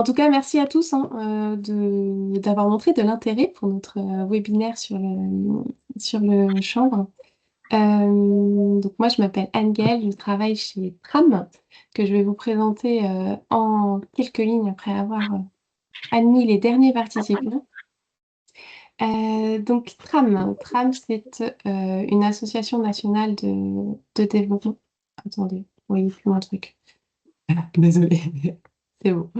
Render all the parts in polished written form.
En tout cas, merci à tous hein, d'avoir montré de l'intérêt pour notre webinaire sur le chanvre. Donc moi, je m'appelle Anne-Gaëlle, je travaille chez Tram, que je vais vous présenter en quelques lignes après avoir admis les derniers participants. Donc Tram, c'est une association nationale de développement. Attendez, vous voyez plus mon truc. Désolée. C'est bon.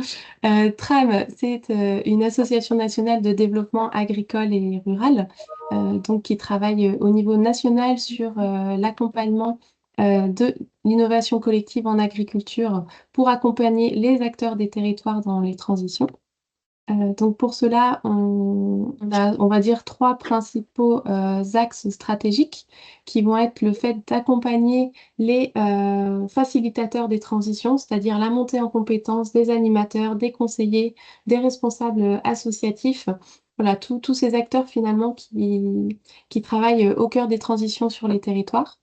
TRAM, c'est une association nationale de développement agricole et rural, donc qui travaille au niveau national sur l'accompagnement de l'innovation collective en agriculture pour accompagner les acteurs des territoires dans les transitions. Donc pour cela, on a, on va dire, trois principaux axes stratégiques qui vont être le fait d'accompagner les facilitateurs des transitions, c'est-à-dire la montée en compétences des animateurs, des conseillers, des responsables associatifs. Voilà, tous ces acteurs finalement qui travaillent au cœur des transitions sur les territoires.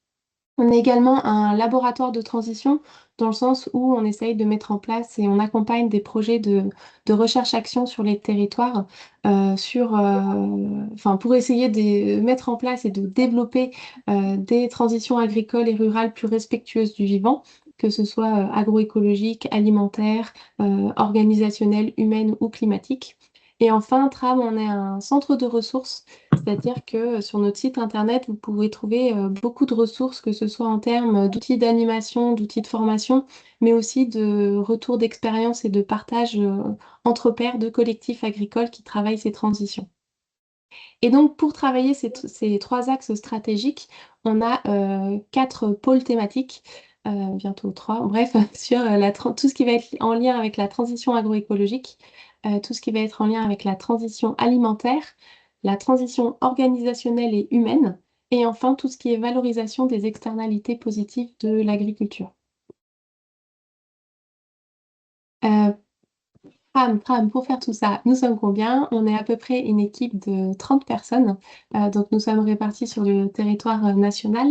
On a également un laboratoire de transition dans le sens où on essaye de mettre en place et on accompagne des projets de recherche-action sur les territoires enfin, pour essayer de mettre en place et de développer des transitions agricoles et rurales plus respectueuses du vivant, que ce soit agroécologique, alimentaire, organisationnelle, humaine ou climatique. Et enfin, TRAM, on est un centre de ressources, c'est-à-dire que sur notre site internet, vous pouvez trouver beaucoup de ressources, que ce soit en termes d'outils d'animation, d'outils de formation, mais aussi de retours d'expérience et de partage entre pairs de collectifs agricoles qui travaillent ces transitions. Et donc, pour travailler ces trois axes stratégiques, on a quatre pôles thématiques, bientôt trois, bref, sur tout ce qui va être en lien avec la transition agroécologique, tout ce qui va être en lien avec la transition alimentaire, la transition organisationnelle et humaine, et enfin tout ce qui est valorisation des externalités positives de l'agriculture. Euh, pour faire tout ça, nous sommes combien? On est à peu près une équipe de 30 personnes. Donc nous sommes répartis sur le territoire national.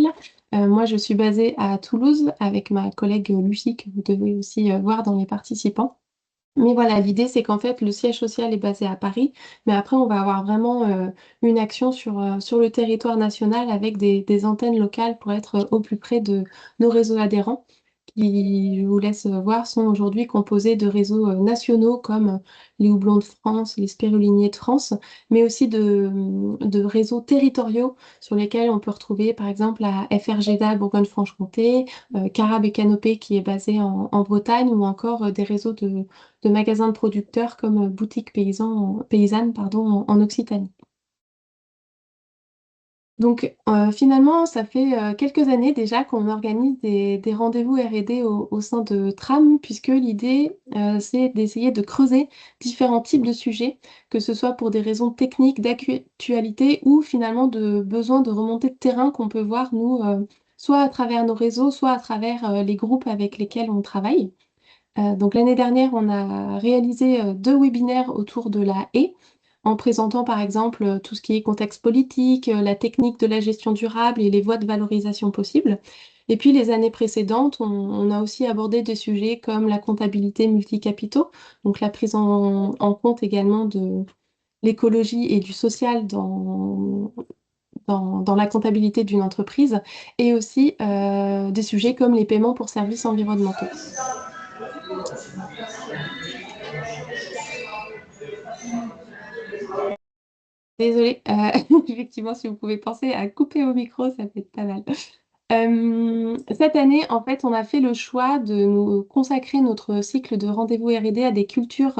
Moi, je suis basée à Toulouse avec ma collègue Lucie, que vous devez aussi voir dans les participants. Mais voilà, l'idée, c'est qu'en fait, le siège social est basé à Paris, mais après, on va avoir vraiment une action sur le territoire national avec des antennes locales pour être au plus près de nos réseaux adhérents qui, je vous laisse voir, sont aujourd'hui composés de réseaux nationaux comme les Houblons de France, les Spiruliniers de France, mais aussi de réseaux territoriaux sur lesquels on peut retrouver par exemple la FRGDA Bourgogne-Franche-Comté, Carab et Canopée qui est basé en Bretagne, ou encore des réseaux de magasins de producteurs comme Boutique Paysanne pardon, en Occitanie. Donc finalement, ça fait quelques années déjà qu'on organise des rendez-vous R&D au sein de TRAM, puisque l'idée, c'est d'essayer de creuser différents types de sujets, que ce soit pour des raisons techniques, d'actualité, ou finalement de besoin de remontée de terrain qu'on peut voir, nous, soit à travers nos réseaux, soit à travers les groupes avec lesquels on travaille. Donc l'année dernière, on a réalisé deux webinaires autour de la haie, en présentant par exemple tout ce qui est contexte politique, la technique de la gestion durable et les voies de valorisation possibles. Et puis les années précédentes, on a aussi abordé des sujets comme la comptabilité multicapitaux, donc la prise en compte également de l'écologie et du social dans la comptabilité d'une entreprise, et aussi des sujets comme les paiements pour services environnementaux. Désolée, effectivement, si vous pouvez penser à couper vos micros, ça peut être pas mal. Cette année, en fait, on a fait le choix de nous consacrer notre cycle de rendez-vous R&D à des cultures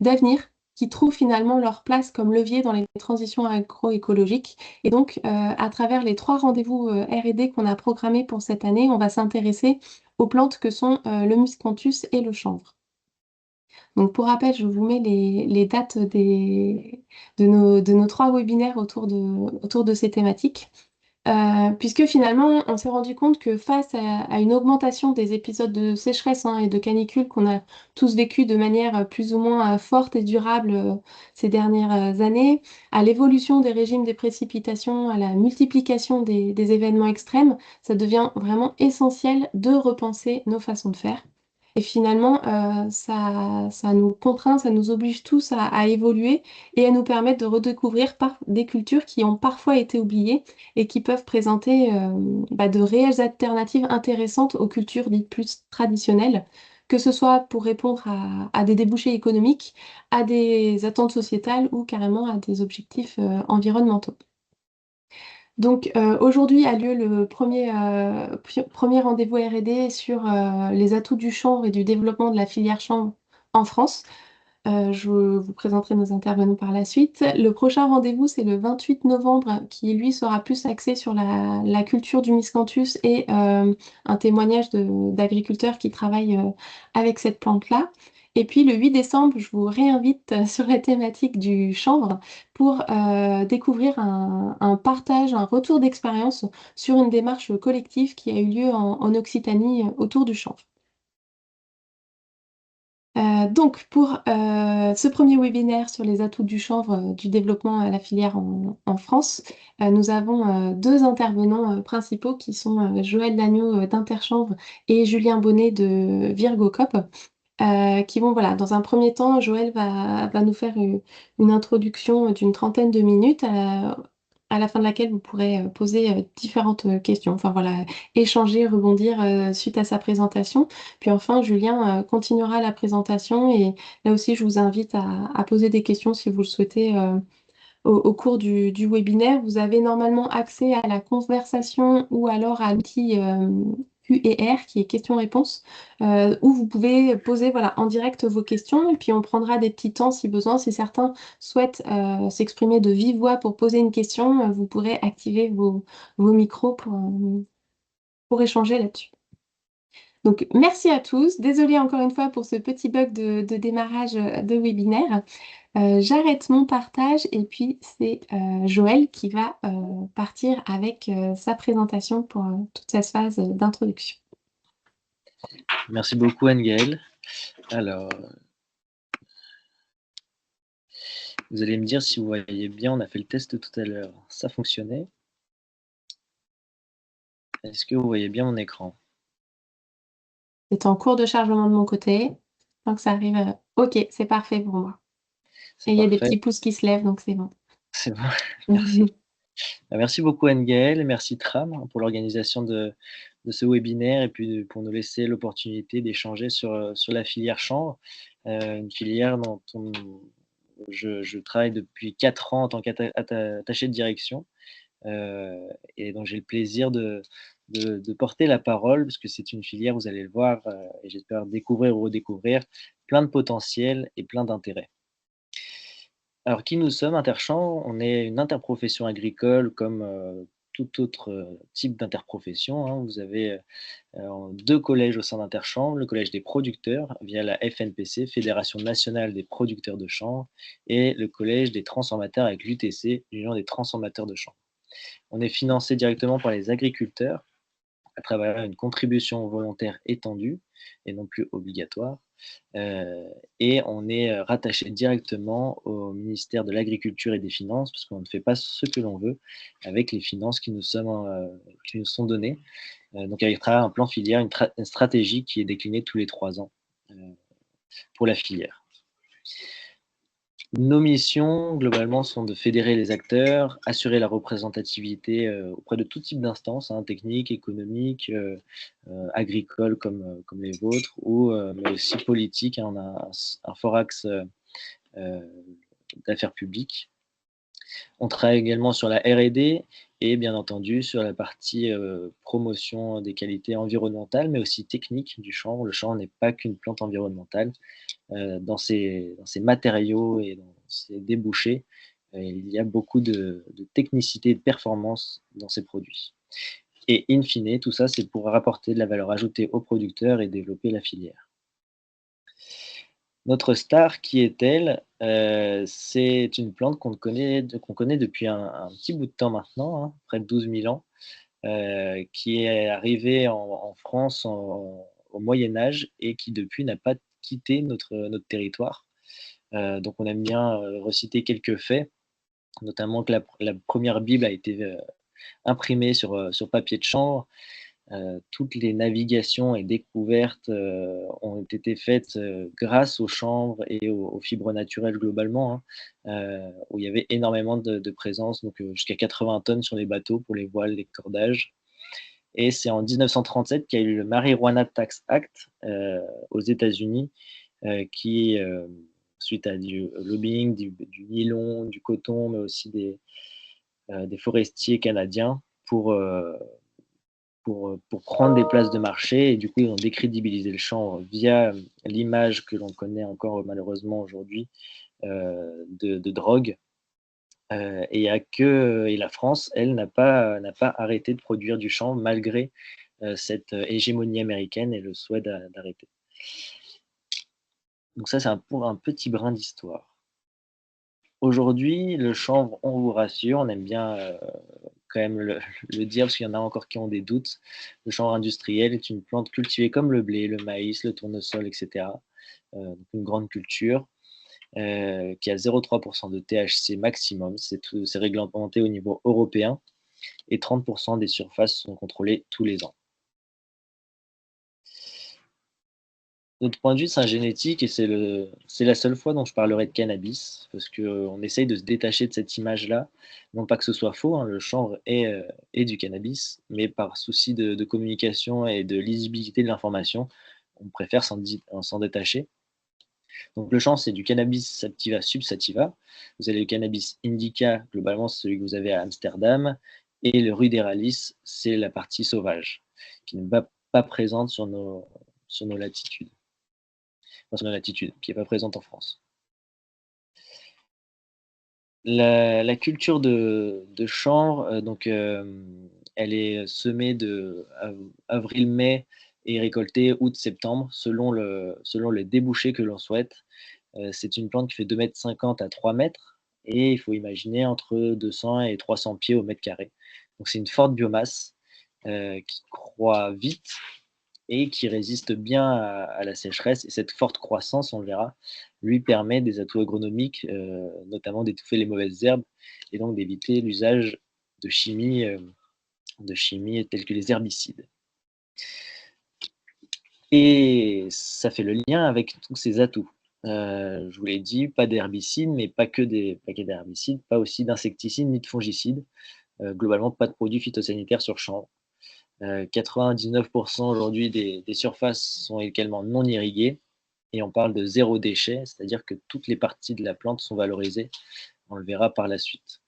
d'avenir qui trouvent finalement leur place comme levier dans les transitions agroécologiques. Et donc, à travers les trois rendez-vous R&D qu'on a programmés pour cette année, on va s'intéresser aux plantes que sont le miscanthus et le chanvre. Donc pour rappel, je vous mets les dates de nos trois webinaires autour de ces thématiques. Puisque finalement, on s'est rendu compte que face à une augmentation des épisodes de sécheresse hein, et de canicule qu'on a tous vécu de manière plus ou moins forte et durable ces dernières années, à l'évolution des régimes des précipitations, à la multiplication des événements extrêmes, ça devient vraiment essentiel de repenser nos façons de faire. Et finalement, ça nous contraint, ça nous oblige tous à évoluer et à nous permettre de redécouvrir des cultures qui ont parfois été oubliées et qui peuvent présenter de réelles alternatives intéressantes aux cultures dites plus traditionnelles, que ce soit pour répondre à des débouchés économiques, à des attentes sociétales ou carrément à des objectifs environnementaux. Donc aujourd'hui a lieu le premier rendez-vous R&D sur les atouts du chanvre et du développement de la filière chanvre en France. Je vous présenterai nos intervenants par la suite. Le prochain rendez-vous, c'est le 28 novembre, qui lui sera plus axé sur la culture du miscanthus et un témoignage d'agriculteurs qui travaillent avec cette plante-là. Et puis le 8 décembre, je vous réinvite sur la thématique du chanvre pour découvrir un partage, un retour d'expérience sur une démarche collective qui a eu lieu en Occitanie autour du chanvre. Donc, pour ce premier webinaire sur les atouts du chanvre, du développement à la filière en France, nous avons deux intervenants principaux qui sont Joël Dagneau d'Interchanvre et Julien Bonnet de Virgocop, qui vont, voilà, dans un premier temps, Joël va nous faire une introduction d'une trentaine de minutes, à la fin de laquelle vous pourrez poser différentes questions. Enfin voilà, échanger, rebondir suite à sa présentation. Puis enfin, Julien continuera la présentation et là aussi, je vous invite à poser des questions si vous le souhaitez au cours du webinaire. Vous avez normalement accès à la conversation ou alors à l'outil Q&R qui est questions-réponses où vous pouvez poser voilà, en direct vos questions et puis on prendra des petits temps si besoin. Si certains souhaitent s'exprimer de vive voix pour poser une question, vous pourrez activer vos micros pour échanger là-dessus. Donc, merci à tous. Désolée encore une fois pour ce petit bug de démarrage de webinaire. J'arrête mon partage et puis c'est Joël qui va partir avec sa présentation pour toute cette phase d'introduction. Merci beaucoup Anne-Gaëlle. Alors, vous allez me dire si vous voyez bien, on a fait le test tout à l'heure, ça fonctionnait. Est-ce que vous voyez bien mon écran? C'est en cours de chargement de mon côté. Donc ça arrive. Ok, c'est parfait pour moi. Et C'est il y a des parfait, petits pouces qui se lèvent, donc c'est bon. c'est bon, merci. Merci beaucoup Anne-Gaëlle, merci Tram pour l'organisation de ce webinaire et puis pour nous laisser l'opportunité d'échanger sur la filière chanvre, une filière dont je travaille depuis 4 ans en tant qu'attaché de direction et donc j'ai le plaisir de porter la parole parce que c'est une filière, vous allez le voir, et j'espère découvrir ou redécouvrir plein de potentiel et plein d'intérêts. Alors, qui nous sommes, Interchanvre? On est une interprofession agricole comme tout autre type d'interprofession, hein. Vous avez 2 collèges au sein d'Interchanvre, le collège des producteurs via la FNPC, Fédération nationale des producteurs de chanvre, et le collège des transformateurs avec l'UTC, l'Union des transformateurs de chanvre. On est financé directement par les agriculteurs à travers une contribution volontaire étendue et non plus obligatoire. Et on est rattaché directement au ministère de l'Agriculture et des Finances, parce qu'on ne fait pas ce que l'on veut avec les finances qui nous sont données. Donc avec travers un plan filière, une stratégie qui est déclinée tous les 3 ans pour la filière. Nos missions, globalement, sont de fédérer les acteurs, assurer la représentativité auprès de tout type d'instances, hein, techniques, économiques, agricoles comme les vôtres, mais aussi politiques, hein. On a un fort axe d'affaires publiques. On travaille également sur la R&D et bien entendu sur la partie promotion des qualités environnementales, mais aussi techniques du chanvre. Le chanvre n'est pas qu'une plante environnementale. Dans ses matériaux et dans ses débouchés, il y a beaucoup de technicité et de performance dans ces produits. Et in fine, tout ça, c'est pour rapporter de la valeur ajoutée aux producteurs et développer la filière. Notre star, qui est-elle? C'est une plante qu'on connaît depuis un petit bout de temps maintenant, hein, près de 12 000 ans, qui est arrivée en France au Moyen Âge et qui depuis n'a pas quitté notre territoire. Donc on aime bien reciter quelques faits, notamment que la première Bible a été imprimée sur papier de chanvre, toutes les navigations et découvertes ont été faites grâce aux chanvre et aux fibres naturelles globalement, hein, où il y avait énormément de présence, donc jusqu'à 80 tonnes sur les bateaux pour les voiles, les cordages. Et c'est en 1937 qu'il y a eu le Marijuana Tax Act aux États-Unis, qui, suite à du lobbying, du nylon, du coton, mais aussi des forestiers canadiens pour prendre des places de marché. Et du coup, ils ont décrédibilisé le chanvre via l'image que l'on connaît encore malheureusement aujourd'hui de drogue. Et, et la France, elle, n'a pas arrêté de produire du chanvre malgré cette hégémonie américaine et le souhait d'arrêter. Donc ça, c'est pour un petit brin d'histoire. Aujourd'hui, le chanvre, on vous rassure, on aime bien quand même le dire parce qu'il y en a encore qui ont des doutes. Le chanvre industriel est une plante cultivée comme le blé, le maïs, le tournesol, etc. Donc une grande culture qui a 0,3% de THC maximum. C'est réglementé au niveau européen et 30% des surfaces sont contrôlées tous les ans. Notre point de vue, c'est un génétique et c'est la seule fois dont je parlerai de cannabis, parce qu'on essaye de se détacher de cette image-là. Non pas que ce soit faux, hein, le chanvre est du cannabis, mais par souci de communication et de lisibilité de l'information, on préfère s'en détacher. Donc le chanvre, c'est du cannabis sativa subsativa. Vous avez le cannabis indica, globalement, c'est celui que vous avez à Amsterdam, et le ruderalis, c'est la partie sauvage, qui n'est pas présente sur nos latitudes. Sur notre latitude, qui n'est pas présente en France. La culture de chanvre, elle est semée de avril-mai et récoltée août-septembre selon les débouchés que l'on souhaite. C'est une plante qui fait 2,50 m à 3 mètres et il faut imaginer entre 200 et 300 pieds au mètre carré. Donc c'est une forte biomasse qui croît vite et qui résiste bien à la sécheresse. Et cette forte croissance, on le verra, lui permet des atouts agronomiques, notamment d'étouffer les mauvaises herbes et donc d'éviter l'usage de chimie telles que les herbicides. Et ça fait le lien avec tous ces atouts. Je vous l'ai dit, pas d'herbicides, mais pas que des paquets d'herbicides, pas aussi d'insecticides ni de fongicides. Globalement, pas de produits phytosanitaires sur champ. 99% aujourd'hui des surfaces sont également non irriguées et on parle de zéro déchet, c'est-à-dire que toutes les parties de la plante sont valorisées. On le verra par la suite.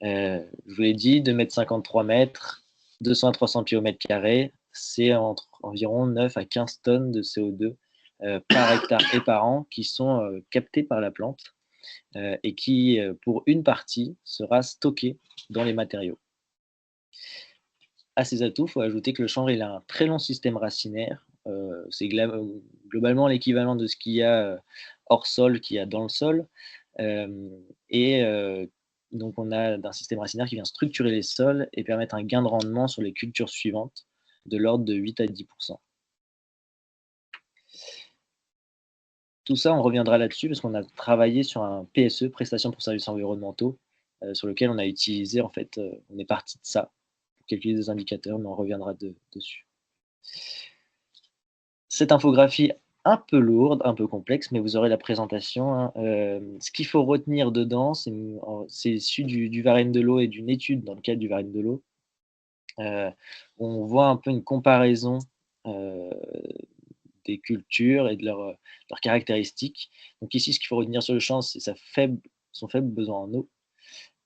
Je vous l'ai dit, 2,50 m, 3 mètres, 200 à 300 pieds au mètre carré, c'est entre environ 9 à 15 tonnes de CO2 par hectare et par an qui sont captées par la plante et qui, pour une partie, sera stockée dans les matériaux. À ces atouts, il faut ajouter que le chanvre il a un très long système racinaire. C'est globalement l'équivalent de ce qu'il y a hors sol, qu'il y a dans le sol. Et donc, on a un système racinaire qui vient structurer les sols et permettre un gain de rendement sur les cultures suivantes de l'ordre de 8 à 10%. Tout ça, on reviendra là-dessus parce qu'on a travaillé sur un PSE, prestation pour services environnementaux, sur lequel on a utilisé, en fait, on est parti de ça pour calculer des indicateurs, mais on reviendra dessus. Cette infographie un peu lourde, un peu complexe, mais vous aurez la présentation, hein. Ce qu'il faut retenir dedans, c'est issu du Varenne de l'eau et d'une étude dans le cadre du Varenne de l'eau. On voit un peu une comparaison des cultures et de leurs caractéristiques. Donc ici, ce qu'il faut retenir sur le champ, c'est son faible besoin en eau.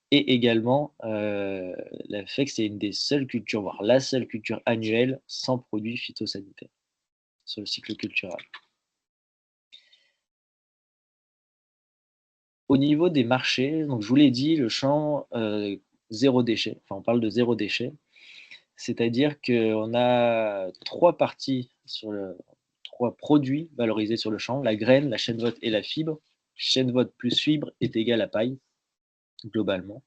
Et également, le fait que c'est une des seules cultures, voire la seule culture annuelle sans produits phytosanitaires sur le cycle cultural. Au niveau des marchés, donc je vous l'ai dit, le champ, zéro déchet, enfin on parle de zéro déchet, c'est-à-dire qu'on a 3 parties 3 produits valorisés sur le champ, la graine, la chènevotte et la fibre. Chènevotte plus fibre est égal à paille, globalement.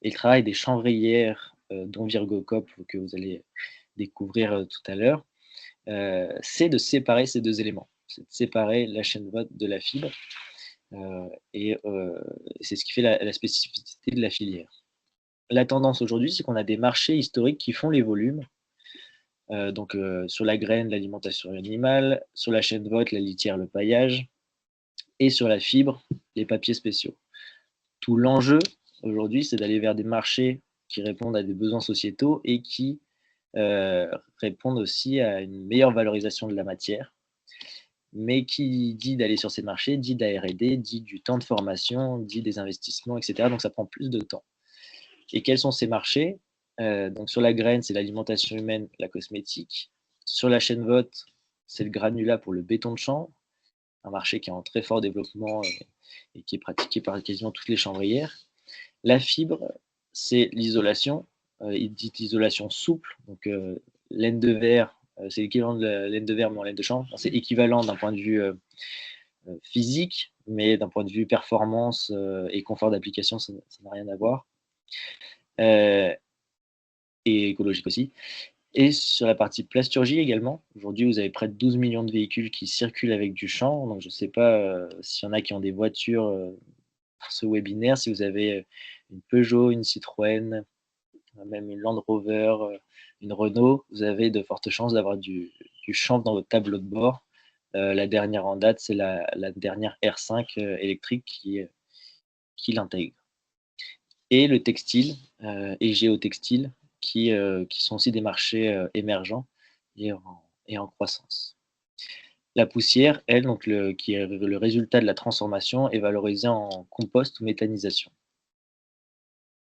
Et le travail des chanvrières, dont Virgocop, que vous allez découvrir tout à l'heure, c'est de séparer ces 2 éléments. C'est de séparer la chènevotte de la fibre. Et c'est ce qui fait la spécificité de la filière. La tendance aujourd'hui, c'est qu'on a des marchés historiques qui font les volumes. Donc, sur la graine, l'alimentation animale, sur la chaîne vote, la litière, le paillage, et sur la fibre, les papiers spéciaux. Tout l'enjeu aujourd'hui, c'est d'aller vers des marchés qui répondent à des besoins sociétaux et qui répondent aussi à une meilleure valorisation de la matière. Mais qui dit d'aller sur ces marchés, dit de la R&D, dit du temps de formation, dit des investissements, etc. Donc ça prend plus de temps. Et quels sont ces marchés? Donc sur la graine, c'est l'alimentation humaine, la cosmétique. Sur la chaîne vote, c'est le granulat pour le béton de chanvre, un marché qui est en très fort développement et qui est pratiqué par quasiment toutes les chanvrières. La fibre, c'est l'isolation, dit l'isolation souple, donc laine de verre, c'est l'équivalent de la laine de verre mais en laine de chanvre. C'est équivalent d'un point de vue physique, mais d'un point de vue performance et confort d'application, ça n'a rien à voir. Et écologique aussi. Et sur la partie plasturgie également, aujourd'hui vous avez près de 12 millions de véhicules qui circulent avec du chanvre, donc je ne sais pas s'il y en a qui ont des voitures pour ce webinaire, si vous avez une Peugeot, une Citroën, même une Land Rover, une Renault, vous avez de fortes chances d'avoir du chanvre dans votre tableau de bord. La dernière en date, c'est la dernière R5 électrique qui l'intègre. Et le textile et géotextile, qui sont aussi des marchés émergents et en croissance. La poussière, elle, donc qui est le résultat de la transformation, est valorisée en compost ou méthanisation.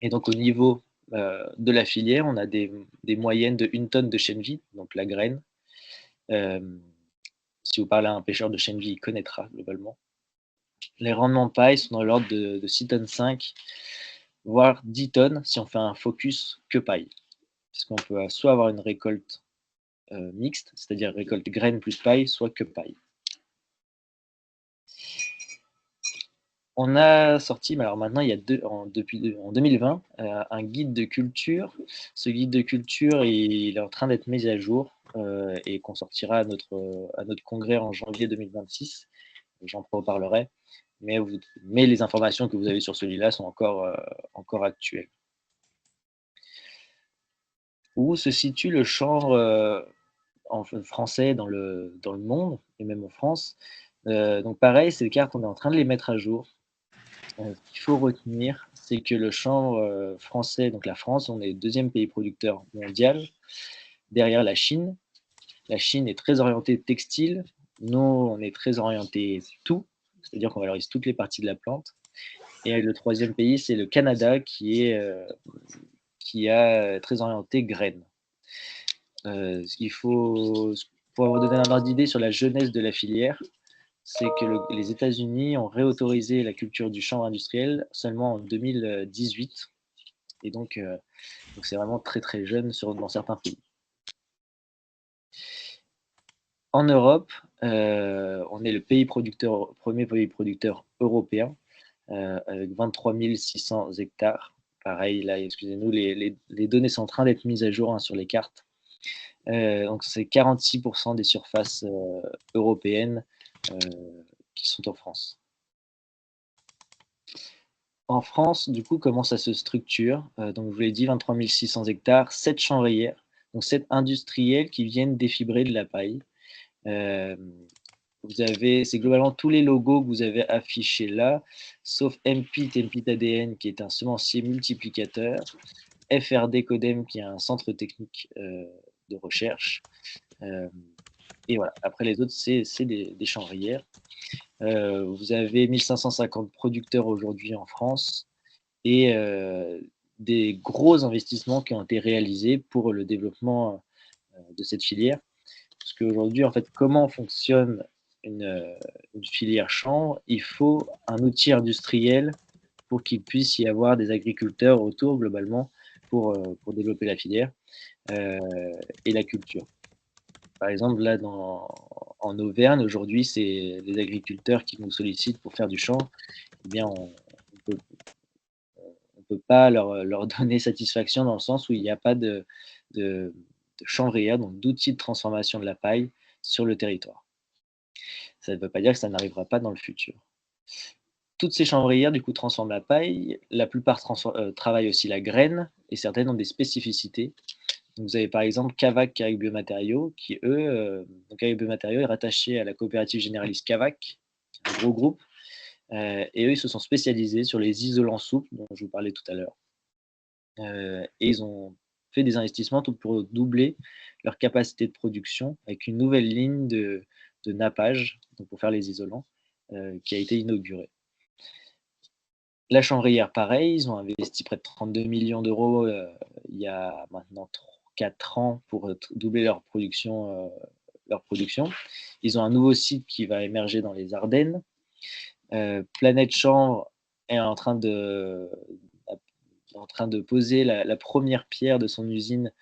Et donc au niveau de la filière, on a des moyennes de 1 tonne de chène-vie, donc la graine. Si vous parlez à un pêcheur de chène-vie, il connaîtra globalement. Les rendements paille sont dans l'ordre de 6 tonnes 5, voire 10 tonnes si on fait un focus que paille. Puisqu'on peut soit avoir une récolte mixte, c'est-à-dire récolte graines plus paille, soit que paille. On a sorti, mais alors maintenant, il y a en 2020, un guide de culture. Ce guide de culture, il est en train d'être mis à jour et qu'on sortira à notre congrès en janvier 2026. J'en reparlerai. Mais les informations que vous avez sur celui-là sont encore actuelles. Où se situe le chanvre en français dans le monde, et même en France? Donc pareil, ces cartes, on est en train de les mettre à jour. Ce qu'il faut retenir, c'est que le chanvre français, donc la France, on est le 2e pays producteur mondial, derrière la Chine. La Chine est très orientée textile. Nous, on est très orienté tout, c'est-à-dire qu'on valorise toutes les parties de la plante. Et le 3e pays, c'est le Canada, qui est très orienté graines. Pour vous donner un ordre d'idée sur la jeunesse de la filière, c'est que les États-Unis ont réautorisé la culture du chanvre industriel seulement en 2018. Et donc c'est vraiment très très jeune dans certains pays. En Europe, on est le premier pays producteur européen avec 23 600 hectares. Pareil, là, excusez-nous, les données sont en train d'être mises à jour sur les cartes. Donc c'est 46% des surfaces européennes qui sont en France. En France, du coup, comment ça se structure? Donc, je vous l'ai dit, 23 600 hectares, 7 chanvrières, donc 7 industriels qui viennent défibrer de la paille. C'est globalement tous les logos que vous avez affichés là, sauf MPIT ADN, qui est un semencier multiplicateur, FRD Codem, qui est un centre technique de recherche. Et voilà, après les autres, c'est des chanvrières. Vous avez 1550 producteurs aujourd'hui en France et des gros investissements qui ont été réalisés pour le développement de cette filière. Parce qu'aujourd'hui, en fait, comment fonctionne une filière chanvre? Il faut un outil industriel pour qu'il puisse y avoir des agriculteurs autour, globalement, pour développer la filière et la culture. Par exemple, là, en Auvergne, aujourd'hui, c'est les agriculteurs qui nous sollicitent pour faire du chanvre. Eh bien, on ne peut pas leur donner satisfaction dans le sens où il n'y a pas de chanvrière, donc d'outils de transformation de la paille sur le territoire. Ça ne veut pas dire que ça n'arrivera pas dans le futur. Toutes ces chanvrières, du coup, transforment la paille. La plupart travaillent aussi la graine et certaines ont des spécificités. Donc, vous avez par exemple Cavac Caraïbes Biomatériaux qui, eux, donc Caraïbes Biomatériaux est rattaché à la coopérative généraliste Cavac, un gros groupe, et eux, ils se sont spécialisés sur les isolants souples dont je vous parlais tout à l'heure. Et ils ont fait des investissements tout pour doubler leur capacité de production avec une nouvelle ligne de nappage, donc pour faire les isolants, qui a été inaugurée. La Chanvrière, pareil, ils ont investi près de 32 millions d'euros il y a maintenant 4 ans pour doubler leur production, leur production. Ils ont un nouveau site qui va émerger dans les Ardennes. Planète Chanvre est en train de poser la première pierre de son usine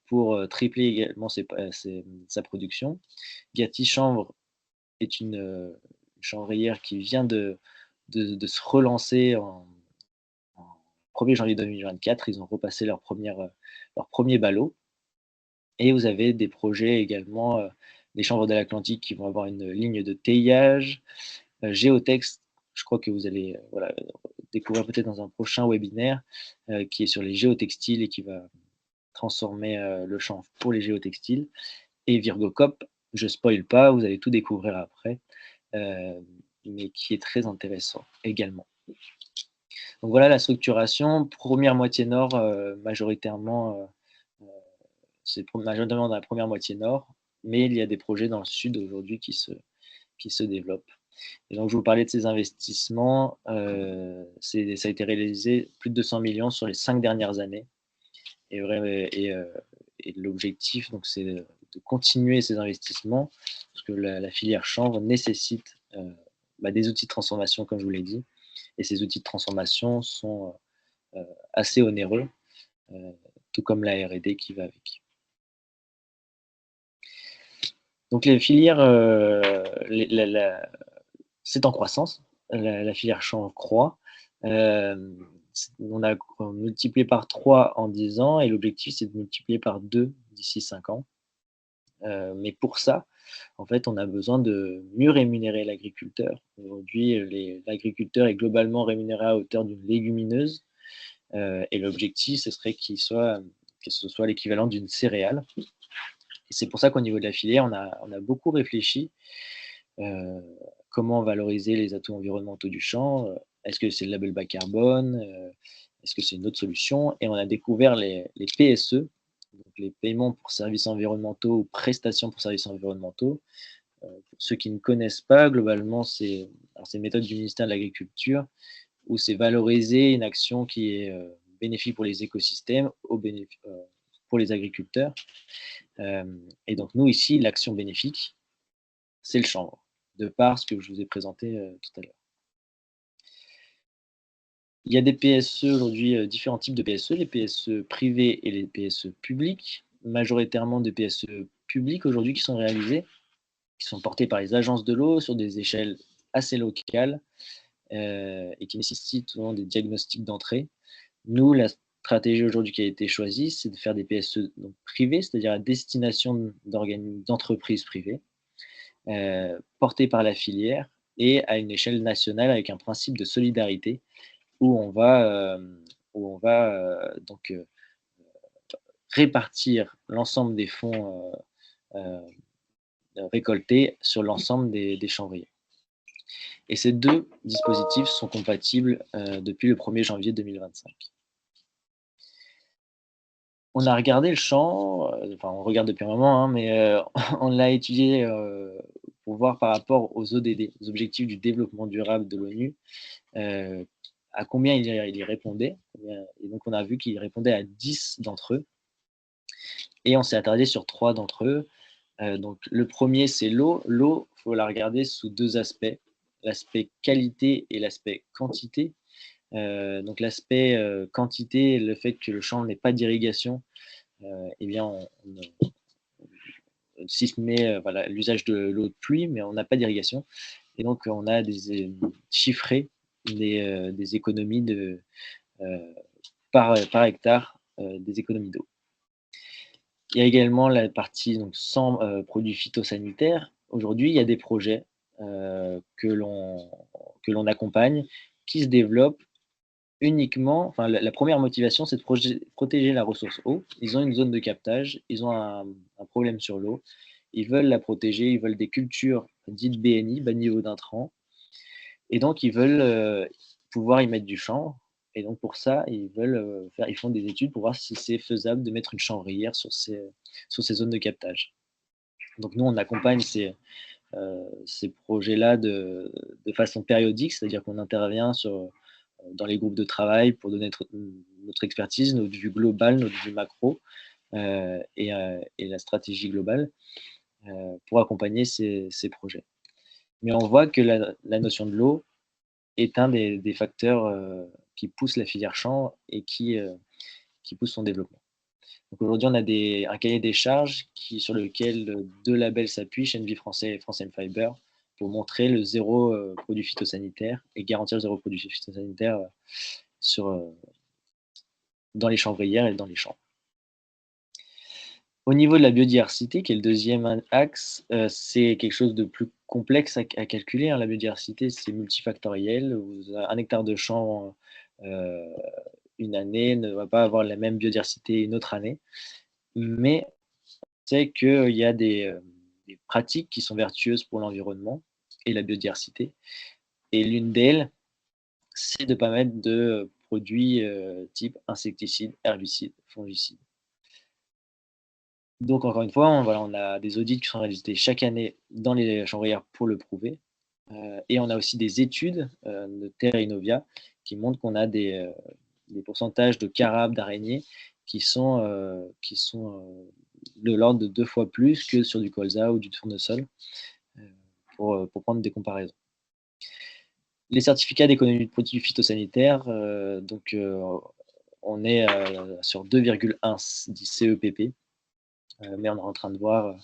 pour tripler également sa production. Gatti Chanvre est une chanvrière qui vient de se relancer en 1er janvier 2024. Ils ont repassé leur premier ballot. Et vous avez des projets également, des Chanvres de l'Atlantique qui vont avoir une ligne de teillage. Géotex, je crois que vous allez voilà, découvrir peut-être dans un prochain webinaire, qui est sur les géotextiles et qui va transformer le chanvre pour les géotextiles. Et Virgocop, je ne spoil pas, vous allez tout découvrir après, mais qui est très intéressant également. Donc voilà la structuration. Première moitié nord, majoritairement, c'est majoritairement dans la première moitié nord, mais il y a des projets dans le sud aujourd'hui qui se développent. Et donc je vous parlais de ces investissements, ça a été réalisé plus de 200 millions sur les 5 dernières années. Et l'objectif, donc, c'est de continuer ces investissements, parce que la filière chanvre nécessite des outils de transformation, comme je vous l'ai dit, et ces outils de transformation sont assez onéreux, tout comme la R&D qui va avec. Donc les filières, c'est en croissance, la filière chanvre croît. On a multiplié par 3 en 10 ans et l'objectif, c'est de multiplier par 2 d'ici 5 ans. Mais pour ça, en fait, on a besoin de mieux rémunérer l'agriculteur. Aujourd'hui, l'agriculteur est globalement rémunéré à hauteur d'une légumineuse, et l'objectif, ce serait que ce soit l'équivalent d'une céréale. Et c'est pour ça qu'au niveau de la filière, on a beaucoup réfléchi. Comment valoriser les atouts environnementaux du champ? Est-ce que c'est le label bas carbone? Est-ce que c'est une autre solution? Et on a découvert les PSE, donc les paiements pour services environnementaux ou prestations pour services environnementaux. Pour ceux qui ne connaissent pas, globalement, c'est une méthode du ministère de l'Agriculture où c'est valoriser une action qui est bénéfique pour les écosystèmes, pour les agriculteurs. Et donc nous, ici, l'action bénéfique, c'est le chanvre, de par ce que je vous ai présenté tout à l'heure. Il y a des PSE aujourd'hui, différents types de PSE, les PSE privés et les PSE publics, majoritairement des PSE publics aujourd'hui qui sont réalisés, qui sont portés par les agences de l'eau sur des échelles assez locales et qui nécessitent souvent des diagnostics d'entrée. Nous, la stratégie aujourd'hui qui a été choisie, c'est de faire des PSE donc, privés, c'est-à-dire à destination d'entreprises privées, portées par la filière et à une échelle nationale avec un principe de solidarité où on va donc répartir l'ensemble des fonds récoltés sur l'ensemble des chanvriers. Et ces deux dispositifs sont compatibles depuis le 1er janvier 2025. On a regardé le champ, enfin on regarde depuis un moment, mais on l'a étudié pour voir par rapport aux ODD, aux objectifs du développement durable de l'ONU, à combien il y répondait. Et donc on a vu qu'il répondait à 10 d'entre eux. Et on s'est attardé sur 3 d'entre eux. Donc le premier, c'est l'eau. L'eau, il faut la regarder sous 2 aspects, l'aspect qualité et l'aspect quantité. Donc l'aspect quantité, le fait que le champ n'ait pas d'irrigation, eh bien, si ce n'est voilà, l'usage de l'eau de pluie, mais on n'a pas d'irrigation. Et donc on a chiffré des économies par hectare, des économies d'eau. Il y a également la partie donc, sans produits phytosanitaires. Aujourd'hui, il y a des projets que l'on accompagne qui se développent uniquement, enfin la première motivation, c'est de protéger la ressource eau. Ils ont une zone de captage, ils ont un problème sur l'eau, ils veulent la protéger, ils veulent des cultures dites BNI, bas niveau d'intrants, et donc ils veulent, pouvoir y mettre du chanvre, et donc pour ça, ils font des études pour voir si c'est faisable de mettre une chanvrière sur ces zones de captage. Donc nous, on accompagne ces projets-là de façon périodique, c'est-à-dire qu'on intervient dans les groupes de travail pour donner notre expertise, notre vue globale, notre vue macro, et la stratégie globale, pour accompagner ces projets. Mais on voit que la notion de l'eau est un des facteurs qui pousse la filière champ et qui pousse son développement. Donc aujourd'hui, on a un cahier des charges sur lequel deux labels s'appuient, Chènevie français et France Fiber, pour montrer le zéro produit phytosanitaire et garantir le zéro produit phytosanitaire sur, dans les chanvrières et dans les champs. Au niveau de la biodiversité, qui est le deuxième axe, c'est quelque chose de plus complexe à calculer, hein. La biodiversité, c'est multifactoriel. Un hectare de champ une année ne va pas avoir la même biodiversité une autre année. Mais c'est qu'il y a des pratiques qui sont vertueuses pour l'environnement et la biodiversité. Et l'une d'elles, c'est de ne pas mettre de produits type insecticides, herbicides, fongicides. Donc encore une fois, on a des audits qui sont réalisés chaque année dans les chanvrières pour le prouver. Et on a aussi des études de Terra Innovia qui montrent qu'on a des pourcentages de carabes, d'araignées qui sont de l'ordre de 2 fois plus que sur du colza ou du tournesol, pour prendre des comparaisons. Les certificats d'économie de produits phytosanitaires, on est sur 2,1 CEPP, mais on est en train de voir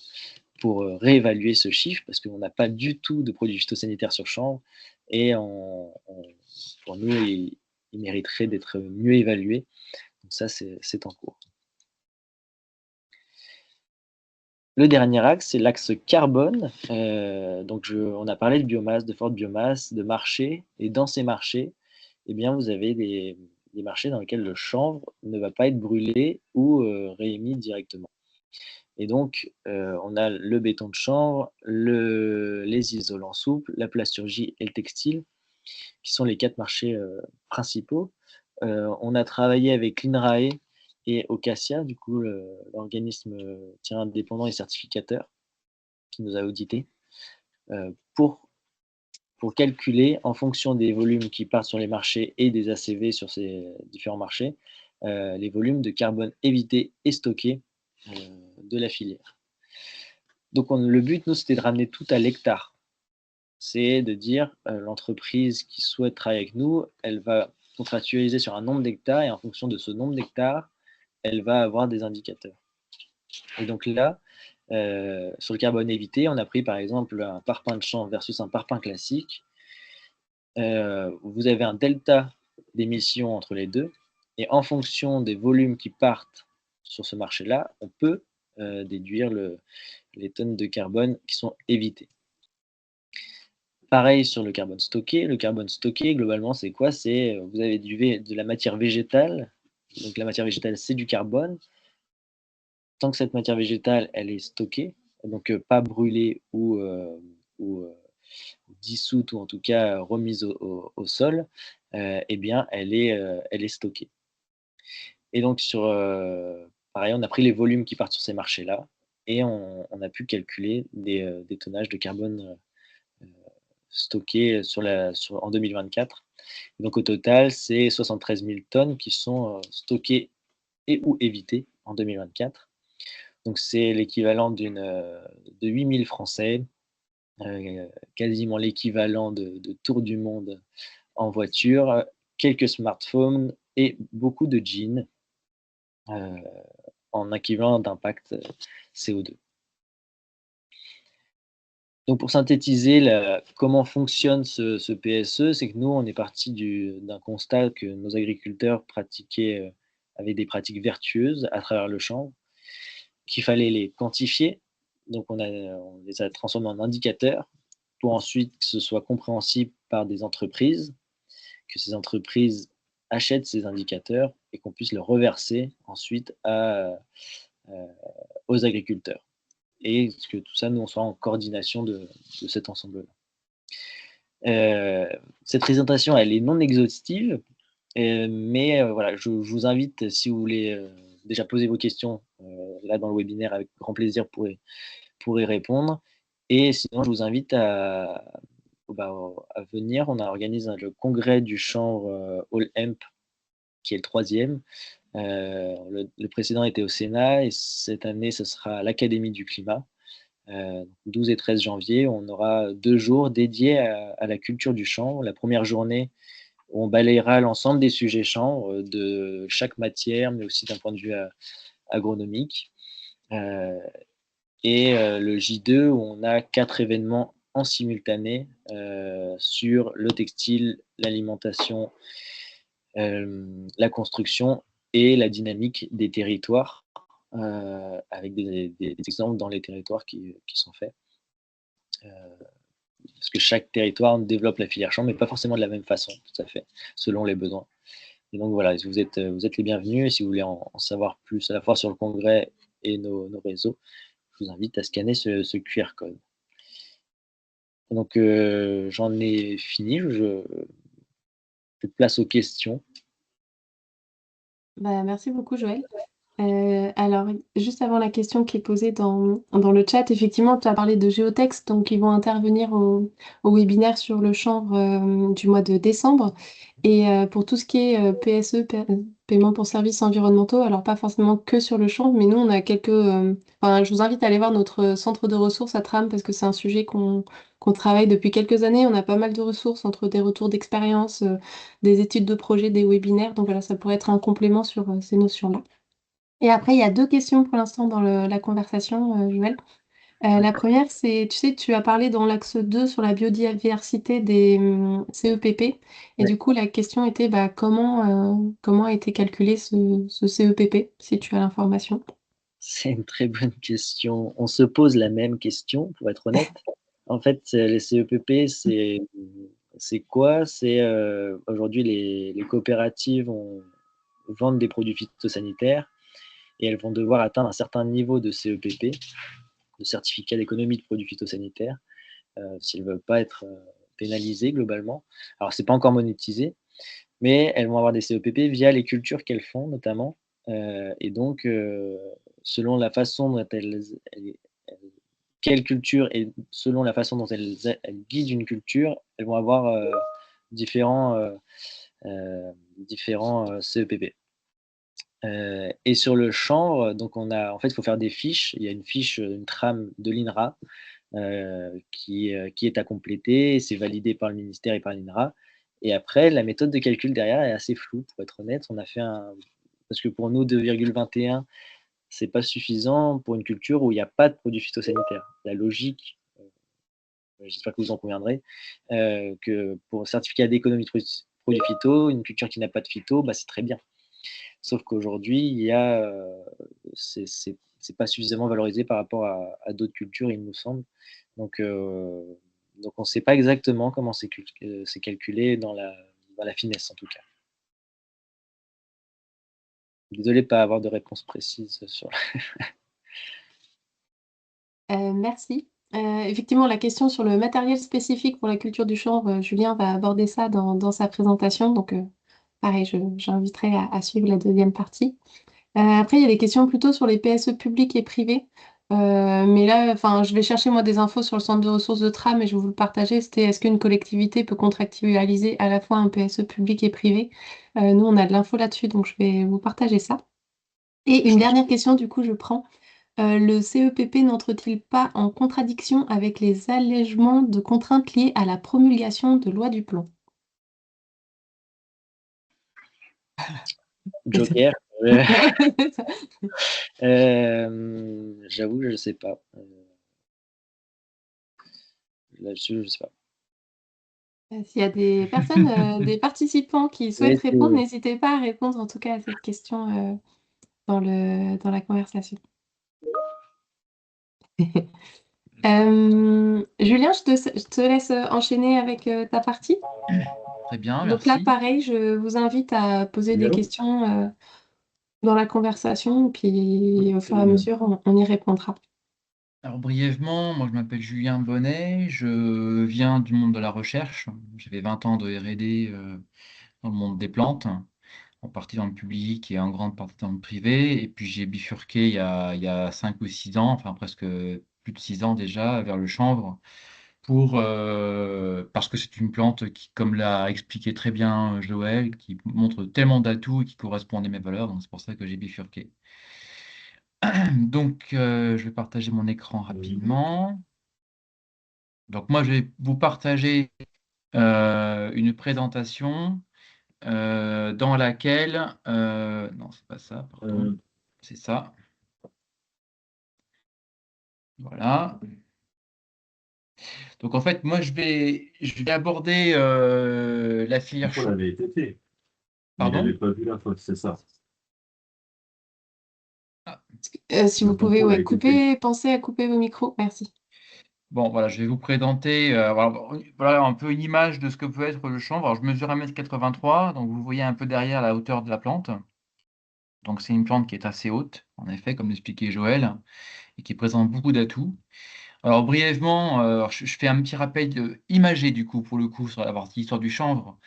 pour réévaluer ce chiffre, parce qu'on n'a pas du tout de produits phytosanitaires sur champ, et pour nous, il mériterait d'être mieux évalué. Donc ça, c'est en cours. Le dernier axe, c'est l'axe carbone. On a parlé de biomasse, de forte biomasse, de marché, et dans ces marchés, eh bien, vous avez des marchés dans lesquels le chanvre ne va pas être brûlé ou réémis directement. Et donc, on a le béton de chanvre, les isolants souples, la plasturgie et le textile, qui sont les 4 marchés principaux. On a travaillé avec l'INRAE et Ocassia, du coup, l'organisme tiers indépendant et certificateur, qui nous a audités, pour calculer, en fonction des volumes qui partent sur les marchés et des ACV sur ces différents marchés, les volumes de carbone évités et stockés de la filière. Donc le but, nous, c'était de ramener tout à l'hectare. C'est de dire, l'entreprise qui souhaite travailler avec nous, elle va contractualiser sur un nombre d'hectares, et en fonction de ce nombre d'hectares, elle va avoir des indicateurs. Et donc là, sur le carbone évité, on a pris par exemple un parpaing de champ versus un parpaing classique. Vous avez un delta d'émissions entre les deux, et en fonction des volumes qui partent sur ce marché-là, on peut déduire les tonnes de carbone qui sont évitées. Pareil sur le carbone stocké. Le carbone stocké, globalement, c'est quoi? C'est vous avez de la matière végétale. Donc la matière végétale, c'est du carbone. Tant que cette matière végétale, elle est stockée, donc pas brûlée ou dissoute, ou en tout cas remise au sol, eh bien, elle est stockée. Et donc pareil, on a pris les volumes qui partent sur ces marchés-là, et on a pu calculer des tonnages de carbone stockés en 2024. Donc au total, c'est 73 000 tonnes qui sont stockées et ou évitées en 2024. Donc c'est l'équivalent de 8 000 Français, quasiment l'équivalent de tour du monde en voiture, quelques smartphones et beaucoup de jeans en équivalent d'impact CO2. Donc pour synthétiser comment fonctionne ce PSE, c'est que nous, on est parti d'un constat que nos agriculteurs avaient des pratiques vertueuses à travers le champ, qu'il fallait les quantifier. Donc on les a transformés en indicateurs pour ensuite que ce soit compréhensible par des entreprises, que ces entreprises achète ces indicateurs et qu'on puisse le reverser ensuite aux agriculteurs. Et que tout ça, nous, on soit en coordination de cet ensemble-là. Cette présentation, elle est non exhaustive, mais voilà, je vous invite, si vous voulez déjà poser vos questions là dans le webinaire, avec grand plaisir pour y répondre. Et sinon, je vous invite à venir. On a organisé le congrès du chanvre All Hemp, qui est le 3e. Le précédent était au Sénat et cette année, ce sera à l'Académie du climat. 12 et 13 janvier, on aura 2 jours dédiés à la culture du chanvre. La première journée, on balayera l'ensemble des sujets chanvre, de chaque matière, mais aussi d'un point de vue agronomique. Le J2, où on a 4 événements en simultané sur le textile, l'alimentation, la construction et la dynamique des territoires, avec des exemples dans les territoires qui sont faits. Parce que chaque territoire développe la filière chanvre, mais pas forcément de la même façon, tout à fait, selon les besoins. Et donc voilà, vous êtes les bienvenus, et si vous voulez en savoir plus à la fois sur le congrès et nos réseaux, je vous invite à scanner ce QR code. Donc j'en ai fini, je place aux questions. Bah, merci beaucoup, Joël. Alors, juste avant la question qui est posée dans le chat, effectivement, tu as parlé de Géotexte, donc ils vont intervenir au webinaire sur le chanvre du mois de décembre. Et pour tout ce qui est PSE, paiement pour services environnementaux, alors pas forcément que sur le chanvre, mais nous, on a enfin, je vous invite à aller voir notre centre de ressources à Tram, parce que c'est un sujet qu'on travaille depuis quelques années. On a pas mal de ressources entre des retours d'expérience, des études de projet, des webinaires. Donc voilà, ça pourrait être un complément sur ces notions-là. Et après, il y a 2 questions pour l'instant dans la conversation, Joël. La première, c'est, tu sais, tu as parlé dans l'axe 2 sur la biodiversité des CEPP. Et Ouais. du coup, la question était comment a été calculé ce CEPP, si tu as l'information. C'est une très bonne question. On se pose la même question, pour être honnête. En fait, les CEPP, c'est quoi? C'est aujourd'hui les coopératives vendent des produits phytosanitaires et elles vont devoir atteindre un certain niveau de CEPP, de certificat d'économie de produits phytosanitaires, s'ils ne veulent pas être pénalisées globalement. Alors, ce n'est pas encore monétisé, mais elles vont avoir des CEPP via les cultures qu'elles font notamment. Et donc, selon la façon dont quelle culture et selon la façon dont elles guident une culture, elles vont avoir différents CEPP. Et sur le chanvre, donc en fait, il faut faire des fiches. Il y a une fiche, une trame de l'INRA qui est à compléter. C'est validé par le ministère et par l'INRA. Et après, la méthode de calcul derrière est assez floue, pour être honnête. On a fait parce que pour nous, 2,21, c'est pas suffisant pour une culture où il n'y a pas de produits phytosanitaires. La logique, j'espère que vous en conviendrez, que pour un certificat d'économie de produits phyto, une culture qui n'a pas de phyto, c'est très bien. Sauf qu'aujourd'hui, c'est pas suffisamment valorisé par rapport à d'autres cultures, il nous semble. Donc on ne sait pas exactement comment c'est calculé dans la finesse, en tout cas. Désolé de ne pas avoir de réponse précise sur Merci. Effectivement, la question sur le matériel spécifique pour la culture du chanvre, Julien va aborder ça dans sa présentation. Donc, pareil, j'inviterai à suivre la deuxième partie. Après, il y a des questions plutôt sur les PSE publics et privés. Mais là, enfin, je vais chercher moi des infos sur le centre de ressources de Tram et je vais vous le partager. C'était est-ce qu'une collectivité peut contractualiser à la fois un PSE public et privé? Nous, on a de l'info là-dessus, donc je vais vous partager ça. Et une dernière question, du coup, je prends. Le CEPP n'entre-t-il pas en contradiction avec les allègements de contraintes liées à la promulgation de loi du plan? Joker. J'avoue, je ne sais pas. Là-dessus, je ne sais pas. S'il y a des personnes, des participants qui souhaitent Oui, répondre, n'hésitez pas à répondre en tout cas à cette question dans la conversation. Julien, je te laisse enchaîner avec ta partie. Très bien, Donc là, merci. pareil, je vous invite à poser Oui, des allô? questions dans la conversation, puis au fur et à mesure, on y répondra. Alors brièvement, moi je m'appelle Julien Bonnet, je viens du monde de la recherche. J'avais 20 ans de R&D dans le monde des plantes, en partie dans le public et en grande partie dans le privé. Et puis j'ai bifurqué il y a 5 ou 6 ans, enfin presque plus de 6 ans déjà, vers le chanvre, parce que c'est une plante qui, comme l'a expliqué très bien Joël, qui montre tellement d'atouts et qui correspond à mes valeurs. Donc c'est pour ça que j'ai bifurqué. Donc, je vais partager mon écran rapidement. Donc, moi, je vais vous partager une présentation dans laquelle... non, c'est pas ça, pardon. C'est ça. Voilà. Donc, en fait, moi, je vais aborder la filière On champ. avait été fait, mais il Pardon? n'avait pas vu la faute, c'est ça. Ah, Si Le vous pouvez, contrôle a ouais, été fait. pensez à couper vos micros. Merci. bon, voilà, je vais vous présenter voilà, un peu une image de ce que peut être le chanvre. Alors, je mesure 1,83 m, donc vous voyez un peu derrière la hauteur de la plante. Donc, c'est une plante qui est assez haute, en effet, comme l'expliquait Joël, et qui présente beaucoup d'atouts. Alors, brièvement, je fais un petit rappel imagé, du coup, pour le coup, sur la partie histoire du chanvre.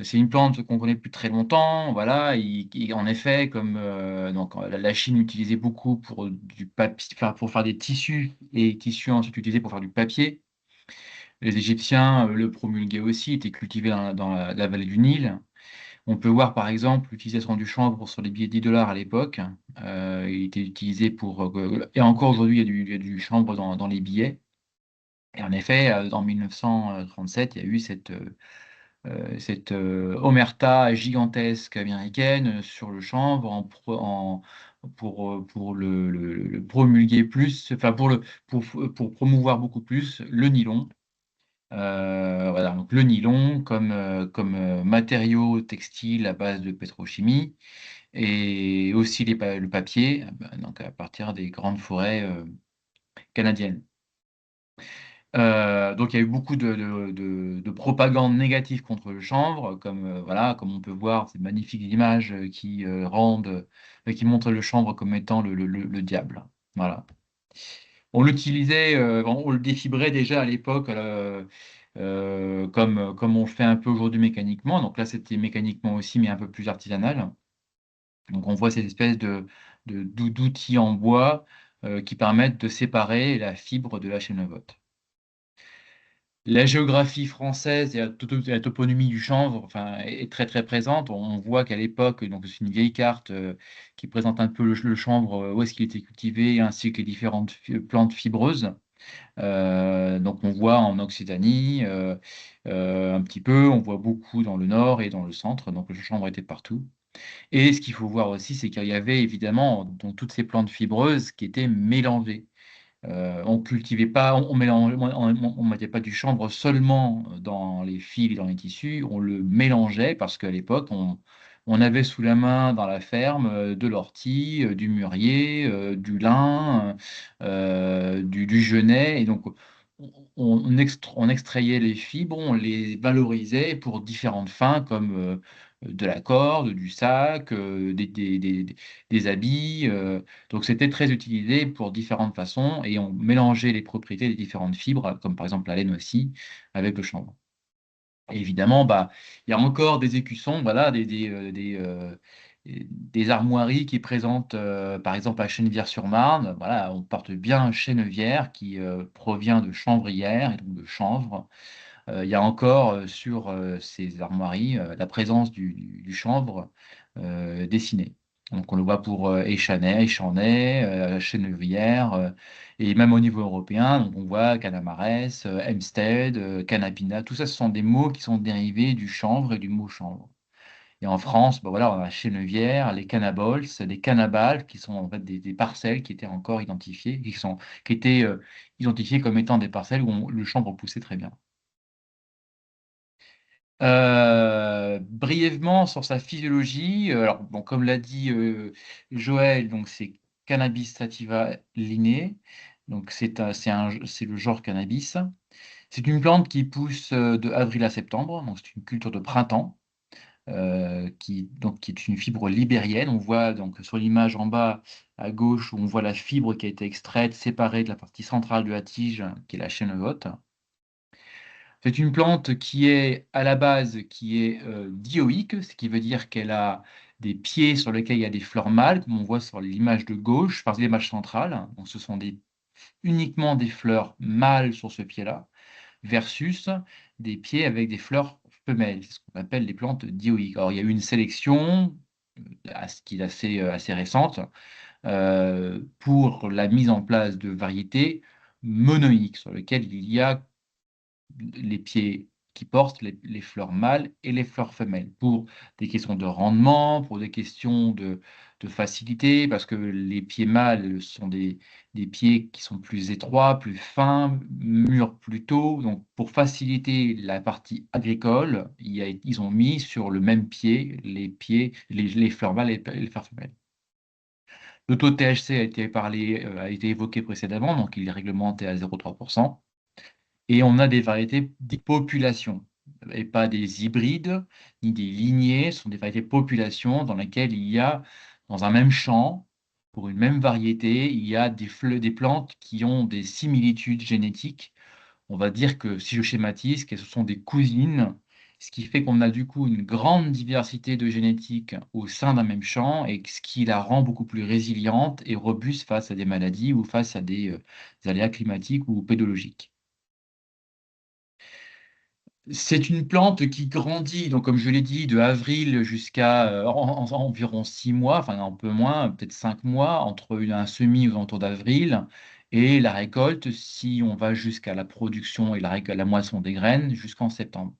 C'est une plante qu'on connaît depuis très longtemps, voilà, en effet, comme donc, la Chine l'utilisait beaucoup pour du papier, enfin, pour faire des tissus, et les tissus ensuite utilisés pour faire du papier. Les Égyptiens le promulguaient aussi, était cultivé dans la vallée du Nil. On peut voir par exemple l'utilisation du chanvre sur les billets de 10 dollars à l'époque. Il était utilisé et encore aujourd'hui, il y a du chanvre dans les billets. Et en effet, en 1937, il y a eu cette omerta gigantesque américaine sur le chanvre pour le promulguer plus, enfin pour promouvoir beaucoup plus le nylon. Voilà, donc le nylon comme matériau textile à base de pétrochimie et aussi le papier, donc à partir des grandes forêts canadiennes. Donc il y a eu beaucoup de propagande négative contre le chanvre, voilà, comme on peut voir ces magnifiques images qui montrent le chanvre comme étant le diable. Voilà. On l'utilisait, on le défibrait déjà à l'époque, comme on le fait un peu aujourd'hui mécaniquement. Donc là, c'était mécaniquement aussi, mais un peu plus artisanal. Donc on voit ces espèces d'outils en bois qui permettent de séparer la fibre de la chènevotte. La géographie française et la toponymie du chanvre, enfin, est très très présente. On voit qu'à l'époque, donc c'est une vieille carte qui présente un peu le chanvre, où est-ce qu'il était cultivé, ainsi que les différentes plantes fibreuses. Donc on voit en Occitanie un petit peu, on voit beaucoup dans le nord et dans le centre, donc le chanvre était partout. Et ce qu'il faut voir aussi, c'est qu'il y avait évidemment donc, toutes ces plantes fibreuses qui étaient mélangées. On cultivait pas, on mettait pas du chanvre seulement dans les fils et dans les tissus, on le mélangeait parce qu'à l'époque, on avait sous la main dans la ferme de l'ortie, du mûrier, du lin, du genêt, et donc on extrayait les fibres, on les valorisait pour différentes fins comme de la corde, du sac, des habits. Donc c'était très utilisé pour différentes façons et on mélangeait les propriétés des différentes fibres, comme par exemple la laine aussi, avec le chanvre. Et évidemment, bah, il y a encore des écussons, voilà, des armoiries qui présentent, par exemple, à Chenevière-sur-Marne. Voilà, on porte bien un chenevière qui provient de chanvrière et donc de chanvre. Il y a encore sur ces armoiries la présence du chanvre dessiné. Donc on le voit pour Échanay, Chenevière, et même au niveau européen, donc on voit Canamarès, Hempstead, Canapina, tout ça, ce sont des mots qui sont dérivés du chanvre et du mot chanvre. Et en France, bah voilà, on a Chenevière, les Canabols, les Canabales, qui sont en fait des parcelles qui étaient encore identifiées, qui étaient identifiées comme étant des parcelles où le chanvre poussait très bien. Brièvement sur sa physiologie, alors bon, comme l'a dit Joël, donc c'est Cannabis sativa linné. Donc, c'est le genre cannabis. C'est une plante qui pousse de avril à septembre, donc c'est une culture de printemps, qui est une fibre libérienne. On voit donc sur l'image en bas à gauche où on voit la fibre qui a été extraite, séparée de la partie centrale de la tige, qui est la chaîne haute. C'est une plante qui est à la base dioïque, ce qui veut dire qu'elle a des pieds sur lesquels il y a des fleurs mâles, comme on voit sur l'image de gauche, par l'image centrale. Donc ce sont uniquement des fleurs mâles sur ce pied-là, versus des pieds avec des fleurs femelles. C'est ce qu'on appelle les plantes dioïques. Alors il y a eu une sélection qui est assez récente pour la mise en place de variétés monoïques, sur lesquelles il y a les pieds qui portent les fleurs mâles et les fleurs femelles, pour des questions de rendement, pour des questions de facilité, parce que les pieds mâles sont des pieds qui sont plus étroits, plus fins, mûrs plus tôt. Donc, pour faciliter la partie agricole, ils ont mis sur le même pied les fleurs mâles et les fleurs femelles. Le taux de THC a été évoqué précédemment, donc il est réglementé à 0,3%. Et on a des variétés des populations, et pas des hybrides, ni des lignées. Ce sont des variétés populations dans lesquelles il y a, dans un même champ, pour une même variété, il y a des plantes qui ont des similitudes génétiques. On va dire que, si je schématise, que ce sont des cousines, ce qui fait qu'on a du coup une grande diversité de génétique au sein d'un même champ, et ce qui la rend beaucoup plus résiliente et robuste face à des maladies ou face à des aléas climatiques ou pédologiques. C'est une plante qui grandit, donc comme je l'ai dit, de avril jusqu'à environ 6 mois, enfin un peu moins, peut-être 5 mois, entre un semis aux alentours d'avril et la récolte, si on va jusqu'à la production et la moisson des graines, jusqu'en septembre.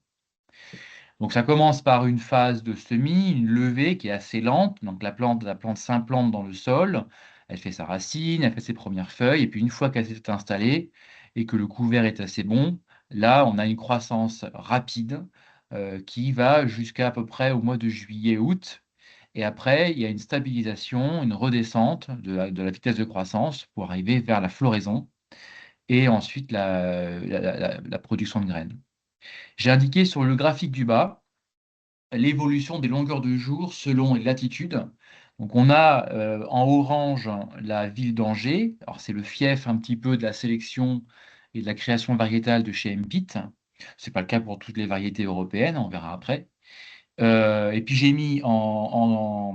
Donc ça commence par une phase de semis, une levée qui est assez lente, donc la plante s'implante dans le sol, elle fait sa racine, elle fait ses premières feuilles, et puis une fois qu'elle s'est installée et que le couvert est assez bon, là on a une croissance rapide qui va jusqu'à peu près au mois de juillet-août, et après il y a une stabilisation, une redescente de la vitesse de croissance pour arriver vers la floraison et ensuite la production de graines. J'ai indiqué sur le graphique du bas l'évolution des longueurs de jour selon les latitudes. Donc on a en orange la ville d'Angers. Alors c'est le fief un petit peu de la sélection et de la création variétale de chez MPIT. Ce n'est pas le cas pour toutes les variétés européennes, on verra après. Et puis j'ai mis en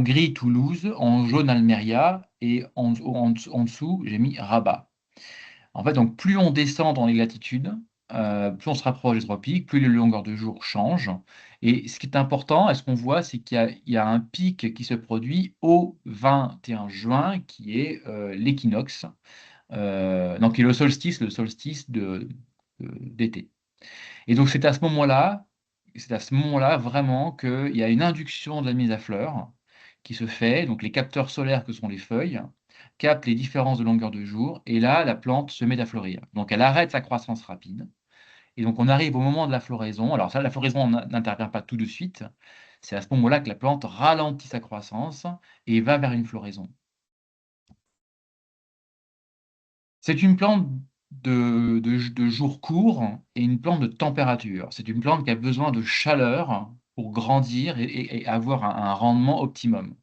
gris Toulouse, en jaune Almeria, et en dessous j'ai mis Rabat. En fait, donc plus on descend dans les latitudes, plus on se rapproche des tropiques, plus les longueurs de jour changent. Et ce qui est important, et ce qu'on voit, c'est qu'il y a un pic qui se produit au 21 juin, qui est l'équinoxe, donc qui est le solstice d'été. Et donc c'est à ce moment-là vraiment qu'il y a une induction de la mise à fleur qui se fait. Donc les capteurs solaires que sont les feuilles captent les différences de longueur de jour, et là la plante se met à fleurir. Donc elle arrête sa croissance rapide, et donc on arrive au moment de la floraison. Alors ça, la floraison n'intervient pas tout de suite. C'est à ce moment-là que la plante ralentit sa croissance et va vers une floraison. C'est une plante de jours courts et une plante de température. C'est une plante qui a besoin de chaleur pour grandir et avoir un rendement optimum.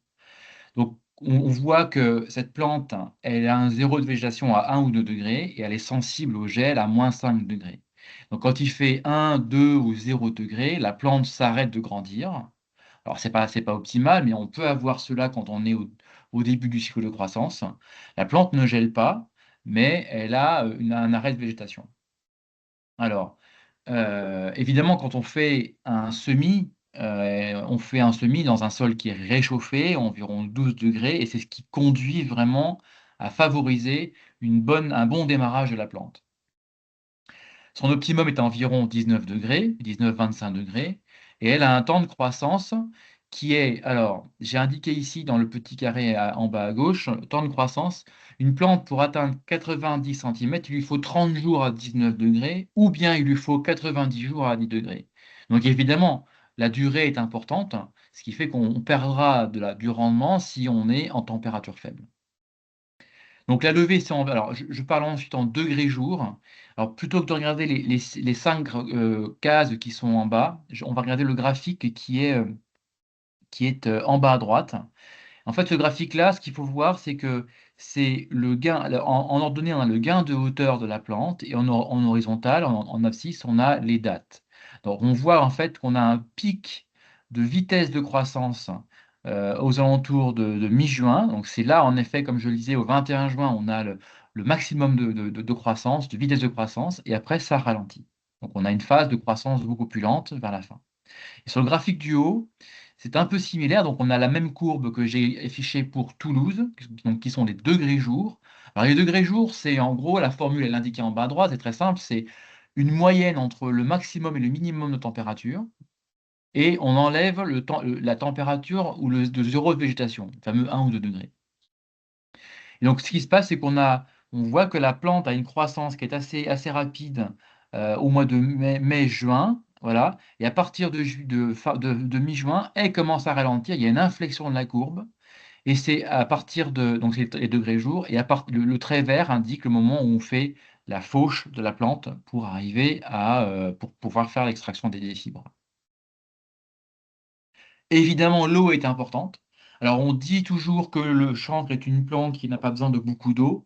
Donc, on voit que cette plante, elle a un zéro de végétation à 1 ou 2 degrés, et elle est sensible au gel à moins 5 degrés. Donc, quand il fait 1, 2 ou 0 degrés, la plante s'arrête de grandir. Alors, ce n'est pas optimal, mais on peut avoir cela quand on est au début du cycle de croissance. La plante ne gèle pas, mais elle a un arrêt de végétation. Alors, évidemment, quand on fait un semis dans un sol qui est réchauffé, environ 12 degrés, et c'est ce qui conduit vraiment à favoriser un bon démarrage de la plante. Son optimum est à environ 19 degrés, 19-25 degrés, et elle a un temps de croissance qui est, alors, j'ai indiqué ici dans le petit carré en bas à gauche, temps de croissance, une plante pour atteindre 90 cm, il lui faut 30 jours à 19 degrés, ou bien il lui faut 90 jours à 10 degrés. Donc évidemment, la durée est importante, ce qui fait qu'on perdra du rendement si on est en température faible. Donc la levée, alors je parle ensuite en degrés jour. Alors plutôt que de regarder les 5 cases qui sont en bas, on va regarder le graphique qui est en bas à droite. En fait, ce graphique-là, ce qu'il faut voir, c'est que c'est le gain, en ordonnée, on a le gain de hauteur de la plante, et en horizontal, en abscisse, on a les dates. Donc on voit en fait qu'on a un pic de vitesse de croissance aux alentours de mi-juin. Donc c'est là, en effet, comme je le disais, au 21 juin, on a le maximum de croissance, de vitesse de croissance, et après, ça ralentit. Donc on a une phase de croissance beaucoup plus lente vers la fin. Et sur le graphique du haut, c'est un peu similaire. Donc, on a la même courbe que j'ai affichée pour Toulouse, donc, qui sont les degrés jours. Alors, les degrés jours, c'est en gros, la formule est indiquée en bas à droite, c'est très simple, c'est une moyenne entre le maximum et le minimum de température, et on enlève la température ou de zéro de végétation, le fameux 1 ou 2 degrés. Et donc, ce qui se passe, c'est on voit que la plante a une croissance qui est assez rapide au mois de mai-juin, voilà. Et à partir de mi-juin, elle commence à ralentir. Il y a une inflexion de la courbe. Et c'est à partir donc c'est les degrés jour. Et le trait vert indique le moment où on fait la fauche de la plante pour arriver pour pouvoir faire l'extraction des fibres. Évidemment, l'eau est importante. Alors, on dit toujours que le chanvre est une plante qui n'a pas besoin de beaucoup d'eau.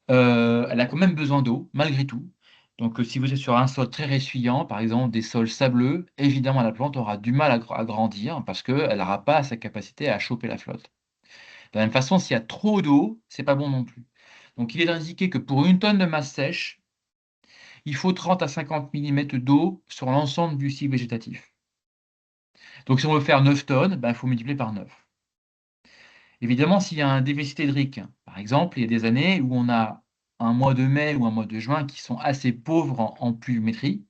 Elle a quand même besoin d'eau, malgré tout. Donc, si vous êtes sur un sol très ressuyant, par exemple des sols sableux, évidemment, la plante aura du mal à grandir parce qu'elle n'aura pas sa capacité à choper la flotte. De la même façon, s'il y a trop d'eau, c'est pas bon non plus. Donc, il est indiqué que pour une tonne de masse sèche, il faut 30 à 50 mm d'eau sur l'ensemble du cycle végétatif. Donc, si on veut faire 9 tonnes, ben, il faut multiplier par 9. Évidemment, s'il y a un déficit hydrique, par exemple, il y a des années où on a un mois de mai ou un mois de juin qui sont assez pauvres en pluviométrie,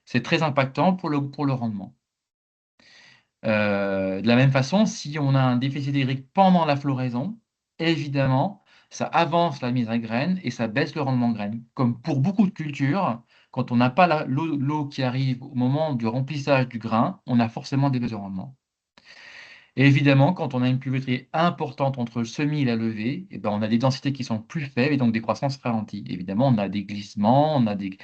c'est très impactant pour le rendement. De la même façon, si on a un déficit hydrique pendant la floraison, évidemment, ça avance la mise à graines et ça baisse le rendement de graines. Comme pour beaucoup de cultures, quand on n'a pas l'eau qui arrive au moment du remplissage du grain, on a forcément des baisses de rendement. Et évidemment, quand on a une pluviométrie importante entre le semis et la levée, eh ben, on a des densités qui sont plus faibles et donc des croissances ralenties. Évidemment, on a des glissements, on a des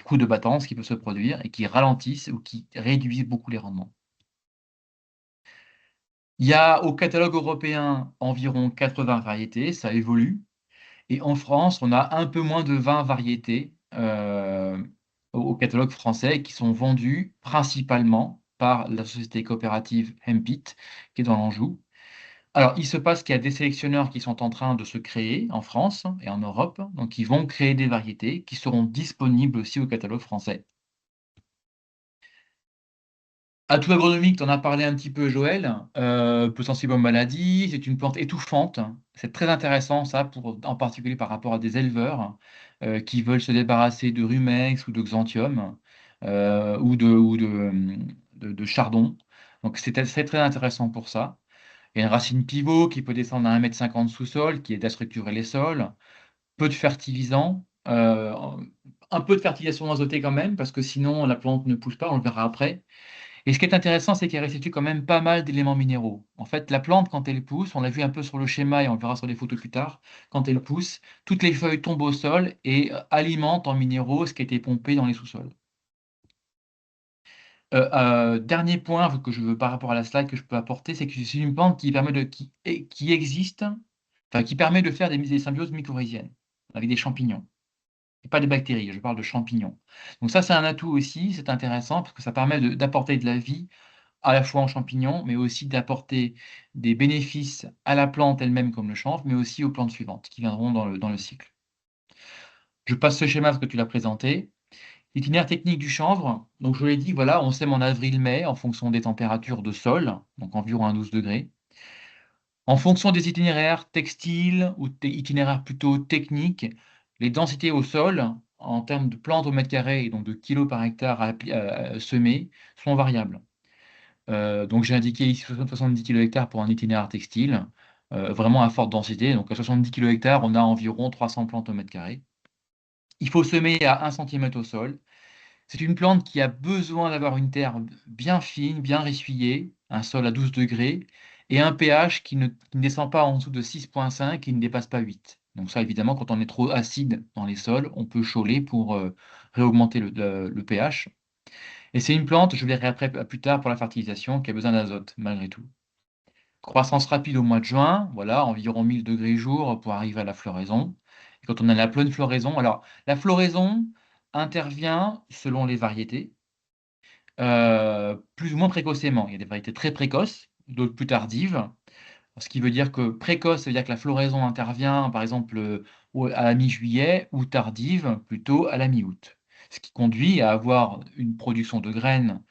coups de battance qui peuvent se produire et qui ralentissent ou qui réduisent beaucoup les rendements. Il y a au catalogue européen environ 80 variétés, ça évolue. Et en France, on a un peu moins de 20 variétés au catalogue français qui sont vendues principalement par la société coopérative Hempit, qui est dans l'Anjou. Alors, il se passe qu'il y a des sélectionneurs qui sont en train de se créer en France et en Europe, donc ils vont créer des variétés qui seront disponibles aussi au catalogue français. Atout agronomique, tu en as parlé un petit peu, Joël, peu sensible aux maladies, c'est une plante étouffante. C'est très intéressant, ça, en particulier par rapport à des éleveurs qui veulent se débarrasser de rumex ou de xanthium ou de chardon. Donc, c'est très intéressant pour ça. Il y a une racine pivot qui peut descendre à 1,50 m sous-sol, qui aide à structurer les sols. Peu de fertilisants, un peu de fertilisation azotée quand même, parce que sinon la plante ne pousse pas, on le verra après. Et ce qui est intéressant, c'est qu'elle restitue quand même pas mal d'éléments minéraux. En fait, la plante, quand elle pousse, on l'a vu un peu sur le schéma et on le verra sur les photos plus tard, quand elle pousse, toutes les feuilles tombent au sol et alimentent en minéraux ce qui a été pompé dans les sous-sols. Dernier point que je veux par rapport à la slide que je peux apporter, c'est que c'est une plante qui existe, enfin, qui permet de faire des symbioses mycorhiziennes avec des champignons. Et pas des bactéries, je parle de champignons. Donc ça, c'est un atout aussi, c'est intéressant parce que ça permet d'apporter de la vie à la fois en champignons, mais aussi d'apporter des bénéfices à la plante elle-même comme le chanvre, mais aussi aux plantes suivantes qui viendront dans le cycle. Je passe ce schéma parce que tu l'as présenté. Itinéraire technique du chanvre, donc je l'ai dit, voilà, on sème en avril-mai en fonction des températures de sol, donc environ à 12 degrés. En fonction des itinéraires textiles ou itinéraires plutôt techniques, les densités au sol, en termes de plantes au mètre carré et donc de kilos par hectare à semer, sont variables. Donc j'ai indiqué ici 70 kg/hectare pour un itinéraire textile, vraiment à forte densité. Donc à 70 kg/hectare, on a environ 300 plantes au mètre carré. Il faut semer à 1 cm au sol. C'est une plante qui a besoin d'avoir une terre bien fine, bien ressuyée, un sol à 12 degrés, et un pH qui ne descend pas en dessous de 6,5 et ne dépasse pas 8. Donc ça, évidemment, quand on est trop acide dans les sols, on peut choler pour réaugmenter le pH. Et c'est une plante, je verrai après plus tard pour la fertilisation, qui a besoin d'azote, malgré tout. Croissance rapide au mois de juin, voilà, environ 1000 degrés jour pour arriver à la floraison. Et quand on a la pleine floraison, alors la floraison intervient selon les variétés, plus ou moins précocement. Il y a des variétés très précoces, d'autres plus tardives. Ce qui veut dire que précoce, ça veut dire que la floraison intervient, par exemple, à la mi-juillet, ou tardive, plutôt à la mi-août. Ce qui conduit à avoir une production de graines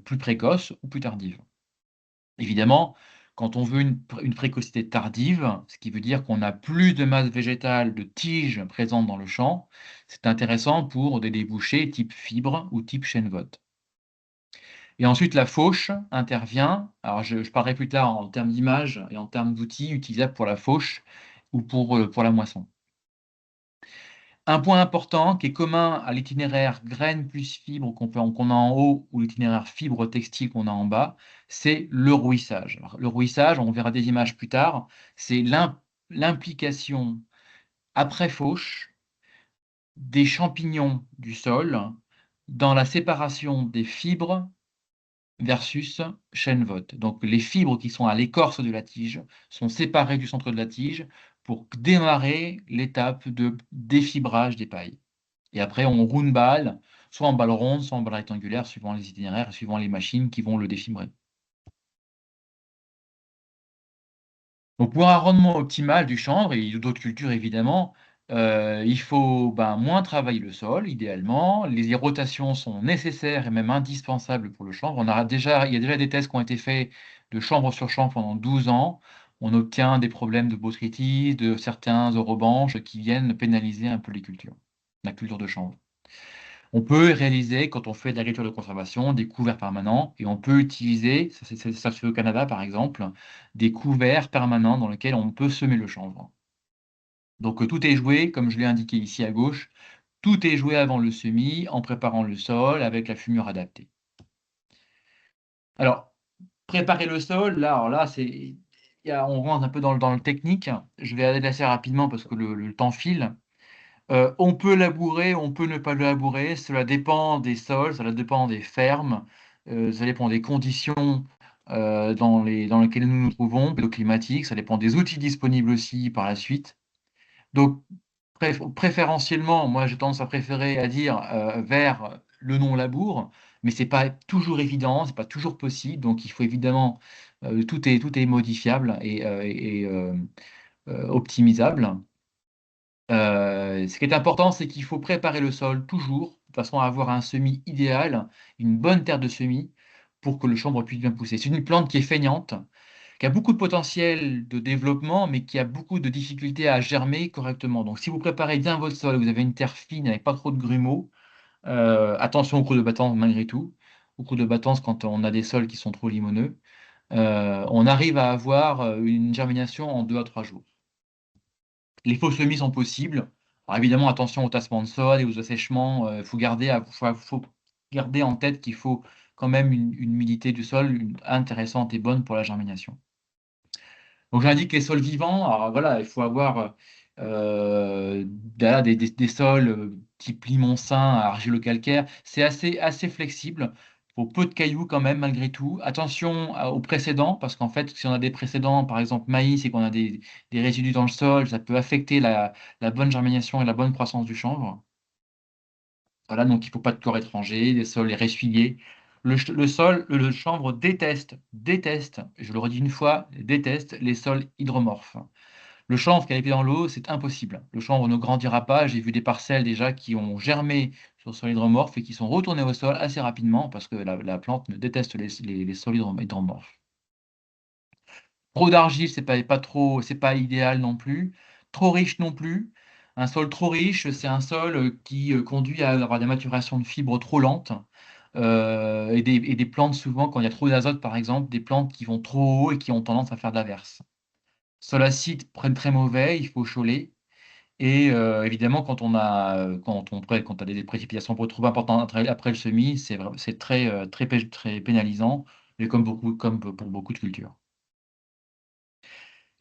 plus précoce ou plus tardive. Évidemment, quand on veut une précocité tardive, ce qui veut dire qu'on a plus de masse végétale, de tiges présentes dans le champ, c'est intéressant pour des débouchés type fibre ou type chêne-vote. Et ensuite, la fauche intervient. Alors, je parlerai plus tard en termes d'image et en termes d'outils utilisables pour la fauche ou pour la moisson. Un point important qui est commun à l'itinéraire graines plus fibres qu'on a en haut ou l'itinéraire fibre textile qu'on a en bas, c'est le rouissage. Alors, le rouissage, on verra des images plus tard, c'est l'implication après fauche des champignons du sol dans la séparation des fibres versus chêne-vote. Donc les fibres qui sont à l'écorce de la tige sont séparées du centre de la tige pour démarrer l'étape de défibrage des pailles. Et après, on roule une balle, soit en balle ronde, soit en balle rectangulaire, suivant les itinéraires et suivant les machines qui vont le défibrer. Donc pour un rendement optimal du chanvre et d'autres cultures évidemment, il faut moins travailler le sol idéalement. Les rotations sont nécessaires et même indispensables pour le chanvre. Il y a déjà des tests qui ont été faits de chanvre sur chanvre pendant 12 ans. On obtient des problèmes de botrytis, de certains orobanches qui viennent pénaliser un peu la culture de chanvre. On peut réaliser, quand on fait de l'agriculture de conservation, des couverts permanents et on peut utiliser, ça se fait au Canada par exemple, des couverts permanents dans lesquels on peut semer le chanvre. Donc tout est joué, comme je l'ai indiqué ici à gauche, tout est joué avant le semis, en préparant le sol avec la fumure adaptée. Alors, préparer le sol, là, on rentre un peu dans le technique. Je vais aller assez rapidement parce que le temps file. On peut labourer, on peut ne pas le labourer, cela dépend des sols, cela dépend des fermes, ça dépend des conditions dans lesquelles nous nous trouvons, climatiques, ça dépend des outils disponibles aussi par la suite. Donc, préférentiellement, moi j'ai tendance à préférer à dire vers le non-labour, mais c'est pas toujours évident, c'est pas toujours possible, donc il faut évidemment, tout est modifiable et optimisable. Ce qui est important, c'est qu'il faut préparer le sol toujours, de façon à avoir un semis idéal, une bonne terre de semis, pour que le chanvre puisse bien pousser. C'est une plante qui est feignante, qui a beaucoup de potentiel de développement, mais qui a beaucoup de difficultés à germer correctement. Donc si vous préparez bien votre sol, vous avez une terre fine avec pas trop de grumeaux, attention au creux de battance malgré tout, au creux de battance quand on a des sols qui sont trop limoneux, on arrive à avoir une germination en 2 à 3 jours. Les faux semis sont possibles. Alors évidemment, attention au tassement de sol et aux assèchements. Faut garder en tête qu'il faut quand même une humidité du sol intéressante et bonne pour la germination. Donc j'indique les sols vivants. Alors voilà, il faut avoir des sols type limonsin, argilo-calcaire. C'est assez flexible. Il faut peu de cailloux quand même, malgré tout. Attention aux précédents, parce qu'en fait, si on a des précédents, par exemple maïs, et qu'on a des résidus dans le sol, ça peut affecter la bonne germination et la bonne croissance du chanvre. Voilà, donc il ne faut pas de corps étranger, des sols ressuyés. Le chanvre déteste, je le redis une fois, déteste les sols hydromorphes. Le chanvre qui a les pieds dans l'eau, c'est impossible. Le chanvre ne grandira pas. J'ai vu des parcelles déjà qui ont germé sur le sol hydromorphe et qui sont retournées au sol assez rapidement parce que la plante ne déteste les sols hydromorphes. Trop d'argile, c'est pas idéal non plus. Trop riche non plus. Un sol trop riche, c'est un sol qui conduit à avoir des maturations de fibres trop lentes. Et des plantes, souvent, quand il y a trop d'azote, par exemple, des plantes qui vont trop haut et qui ont tendance à faire de l'averse. Sol acide, très mauvais, il faut choler. Et évidemment, quand a des précipitations trop importantes après le semis, c'est très pénalisant, et comme pour beaucoup de cultures.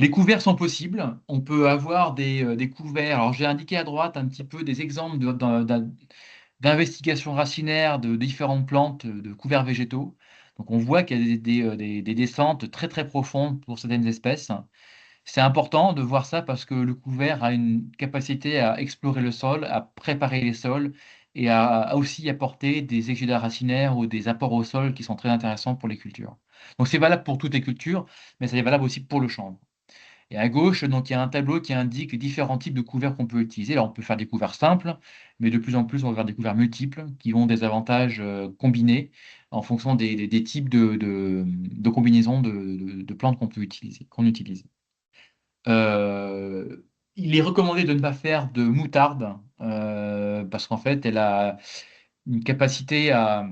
Les couverts sont possibles. On peut avoir des couverts. Alors, j'ai indiqué à droite un petit peu des exemples d'investigation racinaire de différentes plantes, de couverts végétaux. Donc, on voit qu'il y a des descentes très, très profondes pour certaines espèces. C'est important de voir ça parce que le couvert a une capacité à explorer le sol, à préparer les sols et à aussi apporter des exudats racinaires ou des apports au sol qui sont très intéressants pour les cultures. Donc, c'est valable pour toutes les cultures, mais c'est valable aussi pour le chanvre. Et à gauche, donc, il y a un tableau qui indique les différents types de couverts qu'on peut utiliser. Alors, on peut faire des couverts simples, mais de plus en plus, on va faire des couverts multiples qui ont des avantages combinés en fonction des types de combinaisons de plantes qu'on peut utiliser, qu'on utilise. Il est recommandé de ne pas faire de moutarde parce qu'en fait, elle a une capacité à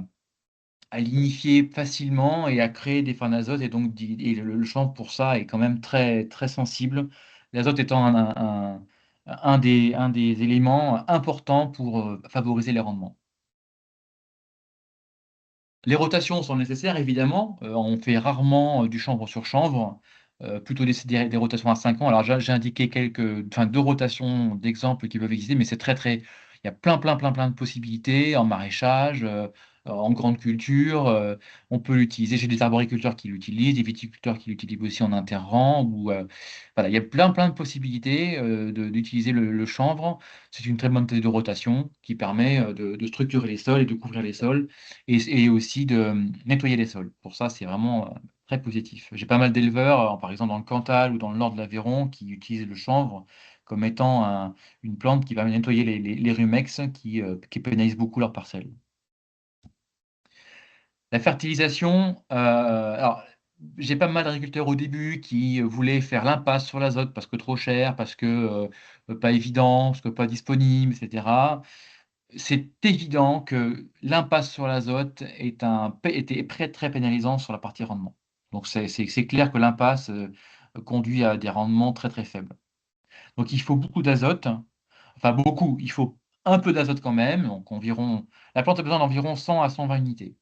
lignifier facilement et à créer des fins d'azote. Et donc, le chanvre, pour ça, est quand même très, très sensible. L'azote étant un des éléments importants pour favoriser les rendements. Les rotations sont nécessaires, évidemment. On fait rarement du chanvre sur chanvre, plutôt des rotations à 5 ans. Alors, j'ai indiqué deux rotations d'exemples qui peuvent exister, mais c'est très, très. Il y a plein de possibilités en maraîchage, en grande culture. On peut l'utiliser. J'ai des arboriculteurs qui l'utilisent, des viticulteurs qui l'utilisent aussi en interrang. Voilà, il y a plein de possibilités d'utiliser le chanvre. C'est une très bonne méthode de rotation qui permet de structurer les sols et de couvrir les sols et aussi de nettoyer les sols. Pour ça, c'est vraiment très positif. J'ai pas mal d'éleveurs, par exemple dans le Cantal ou dans le nord de l'Aveyron, qui utilisent le chanvre comme étant une plante qui va nettoyer les rumex qui pénalisent beaucoup leurs parcelles. La fertilisation, alors j'ai pas mal d'agriculteurs au début qui voulaient faire l'impasse sur l'azote parce que trop cher, parce que pas évident, parce que pas disponible, etc. C'est évident que l'impasse sur l'azote était très pénalisant sur la partie rendement. Donc c'est clair que l'impasse conduit à des rendements très très faibles. Donc il faut beaucoup d'azote, enfin beaucoup, il faut un peu d'azote quand même, donc la plante a besoin d'environ 100 à 120 unités.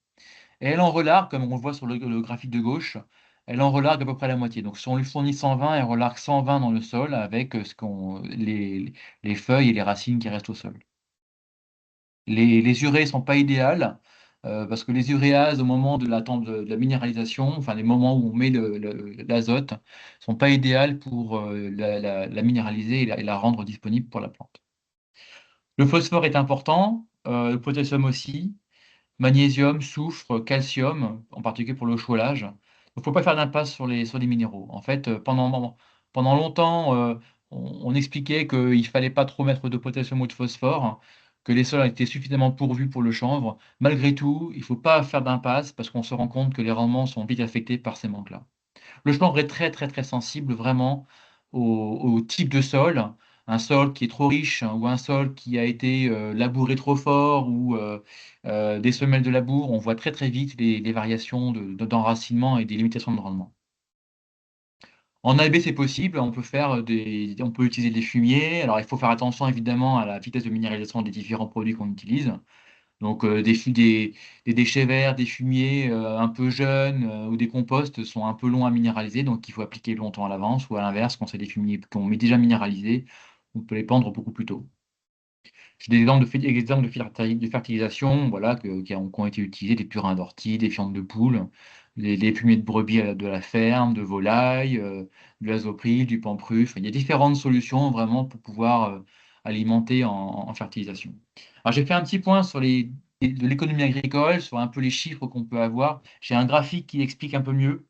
Et elle en relargue, comme on le voit sur le graphique de gauche, elle en relargue à peu près la moitié. Donc si on lui fournit 120, elle relargue 120 dans le sol avec les feuilles et les racines qui restent au sol. Les urées ne sont pas idéales parce que les uréases, au moment de la minéralisation, enfin les moments où on met l'azote, ne sont pas idéales pour la minéraliser et la rendre disponible pour la plante. Le phosphore est important, le potassium aussi, magnésium, soufre, calcium, en particulier pour le choulage. Il ne faut pas faire d'impasse sur les minéraux. En fait, pendant longtemps, on expliquait qu'il ne fallait pas trop mettre de potassium ou de phosphore, que les sols étaient suffisamment pourvus pour le chanvre. Malgré tout, il ne faut pas faire d'impasse parce qu'on se rend compte que les rendements sont vite affectés par ces manques-là. Le chanvre est très, très, très sensible vraiment au type de sol. Un sol qui est trop riche ou un sol qui a été labouré trop fort ou des semelles de labour, on voit très, très vite les variations d'enracinement et des limitations de rendement. En AB, c'est possible, on peut utiliser des fumiers. Alors, il faut faire attention évidemment à la vitesse de minéralisation des différents produits qu'on utilise. Donc, des déchets verts, des fumiers un peu jeunes ou des composts sont un peu longs à minéraliser, donc il faut appliquer longtemps à l'avance, ou à l'inverse, quand c'est des fumiers qu'on met déjà minéralisés, on peut les pendre beaucoup plus tôt. J'ai des exemples de fertilisation voilà, qui ont été utilisés, des purins d'ortie, des fientes de poules, des fumiers de brebis de la ferme, de volaille, du azopril, du pamprufe. Il y a différentes solutions vraiment pour pouvoir alimenter en fertilisation. Alors, j'ai fait un petit point sur de l'économie agricole, sur un peu les chiffres qu'on peut avoir. J'ai un graphique qui explique un peu mieux.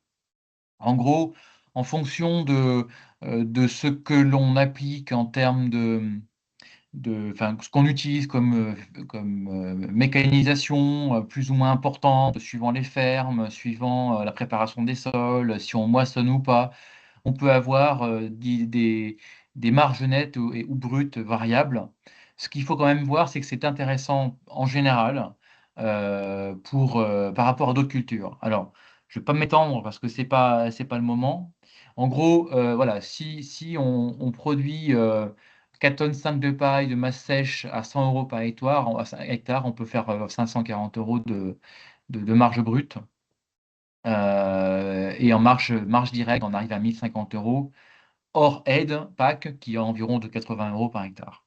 En gros, en fonction de ce que l'on applique en termes enfin, ce qu'on utilise comme mécanisation plus ou moins importante, suivant les fermes, suivant la préparation des sols, si on moissonne ou pas, on peut avoir des marges nettes ou brutes variables. Ce qu'il faut quand même voir, c'est que c'est intéressant en général par rapport à d'autres cultures. Alors, je ne vais pas m'étendre parce que c'est pas le moment. En gros, voilà, si on produit 4 tonnes 5 de paille de masse sèche à 100 € par hectare, on peut faire 540 € de marge brute. Et en marge directe, on arrive à 1050 €. hors aide PAC, qui est environ de 80 € par hectare.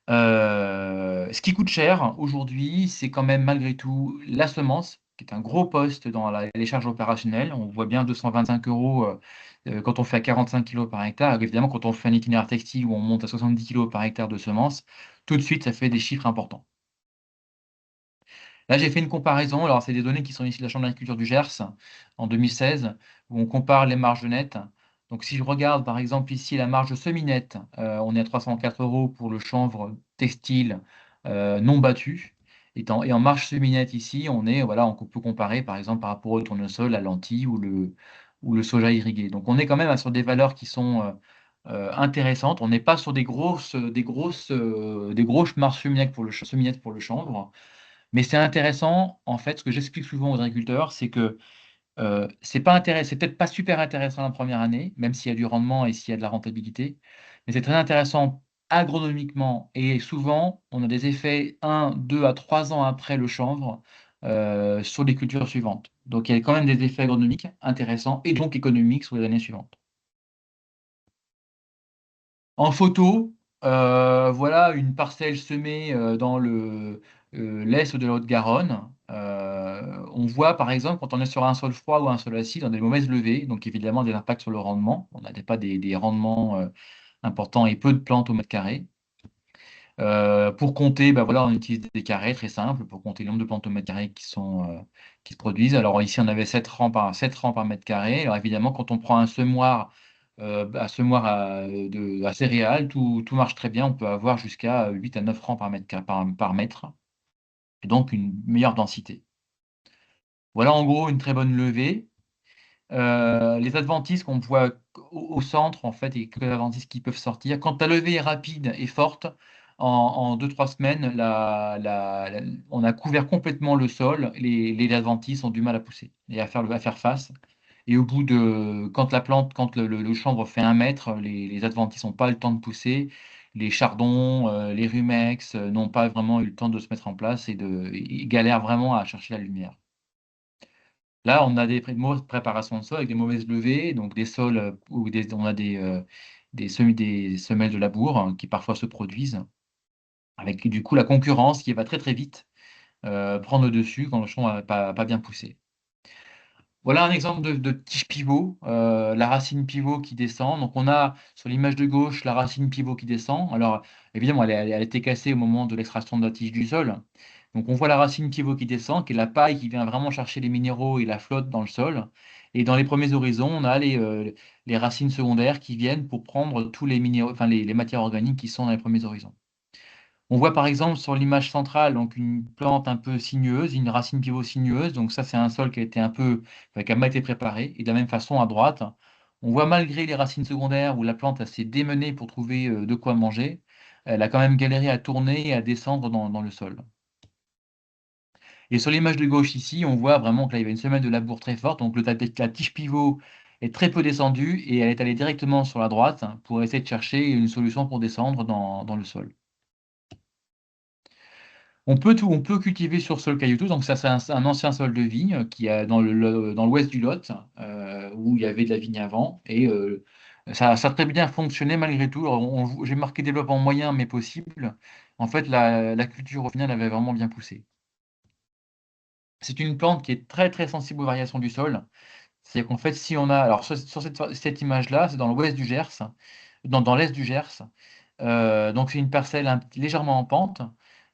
Ce qui coûte cher aujourd'hui, c'est quand même malgré tout la semence, qui est un gros poste dans les charges opérationnelles. On voit bien 225 € quand on fait à 45 kg par hectare. Évidemment, quand on fait un itinéraire textile où on monte à 70 kg par hectare de semences, tout de suite, ça fait des chiffres importants. Là, j'ai fait une comparaison. Alors, c'est des données qui sont issues de la Chambre d'agriculture du Gers en 2016, où on compare les marges nettes. Donc, si je regarde par exemple ici la marge semi-nette, on est à 304 € pour le chanvre textile non battu. Et en marge semi-nette ici, voilà, on peut comparer par exemple par rapport au tournesol, la lentille ou le soja irrigué. Donc, on est quand même sur des valeurs qui sont intéressantes. On n'est pas sur des grosses marges semi-nettes pour le chanvre. Mais c'est intéressant, en fait, ce que j'explique souvent aux agriculteurs, c'est que c'est peut-être pas super intéressant la première année, même s'il y a du rendement et s'il y a de la rentabilité, mais c'est très intéressant agronomiquement. Et souvent, on a des effets 1, 2 à 3 ans après le chanvre sur les cultures suivantes. Donc il y a quand même des effets agronomiques intéressants et donc économiques sur les années suivantes. En photo, voilà une parcelle semée dans l'est de la Haute-Garonne. On voit par exemple quand on est sur un sol froid ou un sol acide, on a des mauvaises levées, donc évidemment des impacts sur le rendement. On n'a pas des rendements importants et peu de plantes au mètre carré. Pour compter, voilà, on utilise des carrés très simples pour compter le nombre de plantes au mètre carré qui se produisent. Alors ici, on avait 7 rangs par mètre carré. Alors évidemment, quand on prend un semoir, à céréales, tout marche très bien. On peut avoir jusqu'à 8 à 9 rangs par mètre, et donc une meilleure densité. Voilà en gros une très bonne levée. Les adventices qu'on voit au centre, en fait, et que les adventices qui peuvent sortir. Quand la levée est rapide et forte, en 2-3 semaines, on a couvert complètement le sol. Les adventices ont du mal à pousser et à faire face. Et quand le chanvre fait 1 mètre, les adventices n'ont pas eu le temps de pousser. Les chardons, les rumex n'ont pas vraiment eu le temps de se mettre en place et galèrent vraiment à chercher la lumière. Là, on a des mauvaises préparations de sol avec des mauvaises levées, donc des sols où on a des semelles de labour qui parfois se produisent, avec du coup la concurrence qui va très très vite prendre le dessus quand le champ n'a pas bien poussé. Voilà un exemple de tige pivot, la racine pivot qui descend. Donc on a sur l'image de gauche la racine pivot qui descend. Alors évidemment, elle a été cassée au moment de l'extraction de la tige du sol. Donc on voit la racine pivot qui descend, qui est la paille qui vient vraiment chercher les minéraux et la flotte dans le sol. Et dans les premiers horizons, on a les racines secondaires qui viennent pour prendre tous les minéraux, enfin les matières organiques qui sont dans les premiers horizons. On voit par exemple sur l'image centrale donc une plante un peu sinueuse, une racine pivot sinueuse. Donc ça, c'est un sol qui a mal été préparé. Et de la même façon, à droite, on voit malgré les racines secondaires où la plante s'est démenée pour trouver de quoi manger, elle a quand même galéré à tourner et à descendre dans le sol. Et sur l'image de gauche ici, on voit vraiment que là, il y avait une semelle de labour très forte. Donc la tige pivot est très peu descendue et elle est allée directement sur la droite pour essayer de chercher une solution pour descendre dans le sol. On peut cultiver sur sol caillouteux, donc ça c'est un ancien sol de vigne qui est dans l'ouest du Lot, où il y avait de la vigne avant, et ça a très bien fonctionné malgré tout. Alors, j'ai marqué développement moyen mais possible. En fait, la culture au final avait vraiment bien poussé. C'est une plante qui est très très sensible aux variations du sol. C'est-à-dire qu'en fait, si on a, alors sur cette image-là, c'est dans l'ouest du Gers, dans l'est du Gers. Donc c'est une parcelle légèrement en pente,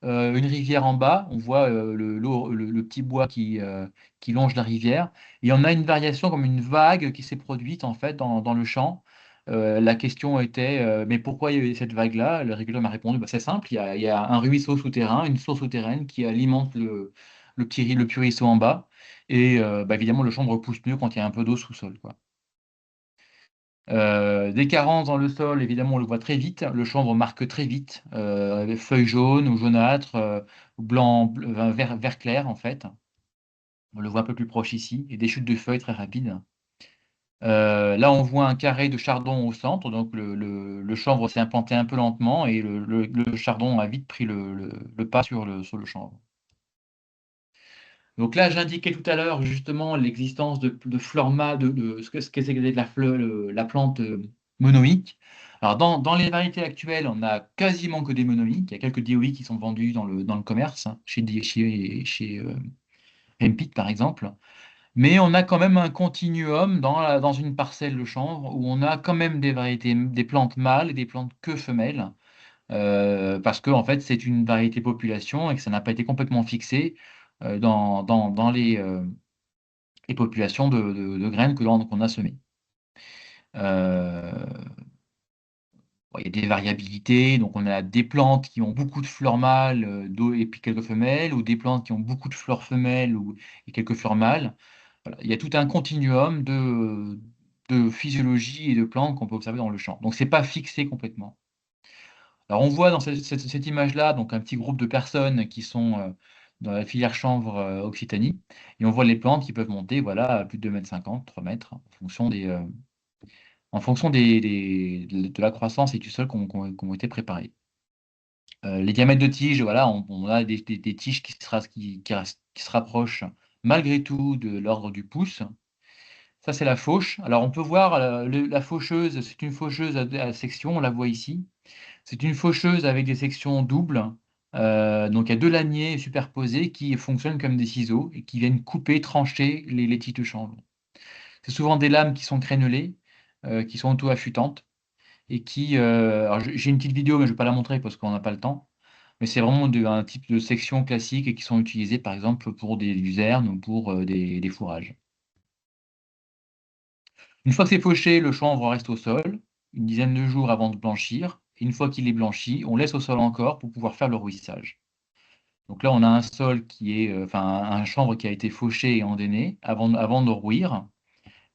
une rivière en bas. On voit le petit bois qui longe la rivière. Et on a une variation comme une vague qui s'est produite en fait dans le champ. La question était, mais pourquoi il y a eu cette vague-là? Le régulateur m'a répondu, bah, c'est simple, il y a un ruisseau souterrain, une source souterraine qui alimente le petit ruisseau en bas. Et évidemment, le chanvre pousse mieux quand il y a un peu d'eau sous-sol, quoi. Des carences dans le sol, évidemment, on le voit très vite. Le chanvre marque très vite, avec feuilles jaunes ou jaunâtres, blanc, vert clair, en fait. On le voit un peu plus proche ici, et des chutes de feuilles très rapides. Là, on voit un carré de chardon au centre, donc le chanvre s'est implanté un peu lentement, et le chardon a vite pris le pas sur le chanvre. Donc là, j'indiquais tout à l'heure justement l'existence de fleurs mâles, ce que c'est que la plante monoïque. Alors dans les variétés actuelles, on n'a quasiment que des monoïques. Il y a quelques dioïques qui sont vendus dans le commerce, hein, chez Hempit par exemple. Mais on a quand même un continuum dans une parcelle de chanvre où on a quand même des variétés, des plantes mâles et des plantes que femelles. Parce que en fait, c'est une variété population et que ça n'a pas été complètement fixé dans les populations de graines qu'on a semées. Euh, bon, il y a des variabilités, donc on a des plantes qui ont beaucoup de fleurs mâles et puis quelques femelles, ou des plantes qui ont beaucoup de fleurs femelles et quelques fleurs mâles. Voilà. Il y a tout un continuum de physiologie et de plantes qu'on peut observer dans le champ. Donc, c'est pas fixé complètement. Alors, on voit dans cette image-là donc un petit groupe de personnes qui sont dans la filière chanvre Occitanie, et on voit les plantes qui peuvent monter voilà, à plus de 2,50 m, 3 mètres, en fonction de la croissance et du sol qui ont été préparés. Les diamètres de tiges, voilà, on a des tiges qui se rapprochent malgré tout de l'ordre du pouce. Ça, c'est la fauche. Alors, on peut voir la faucheuse, c'est une faucheuse à section, on la voit ici. C'est une faucheuse avec des sections doubles. Donc, il y a deux laniers superposés qui fonctionnent comme des ciseaux et qui viennent couper, trancher les tiges de chanvre. C'est souvent des lames qui sont crénelées, qui sont auto-affûtantes et alors, j'ai une petite vidéo, mais je ne vais pas la montrer parce qu'on n'a pas le temps. Mais c'est vraiment un type de section classique et qui sont utilisées, par exemple, pour des luzernes ou pour des fourrages. Une fois que c'est fauché, le chanvre reste au sol, une dizaine de jours avant de blanchir. Et une fois qu'il est blanchi, on laisse au sol encore pour pouvoir faire le rouissage. Donc là, on a un sol enfin un chanvre qui a été fauché et endainé avant de rouir.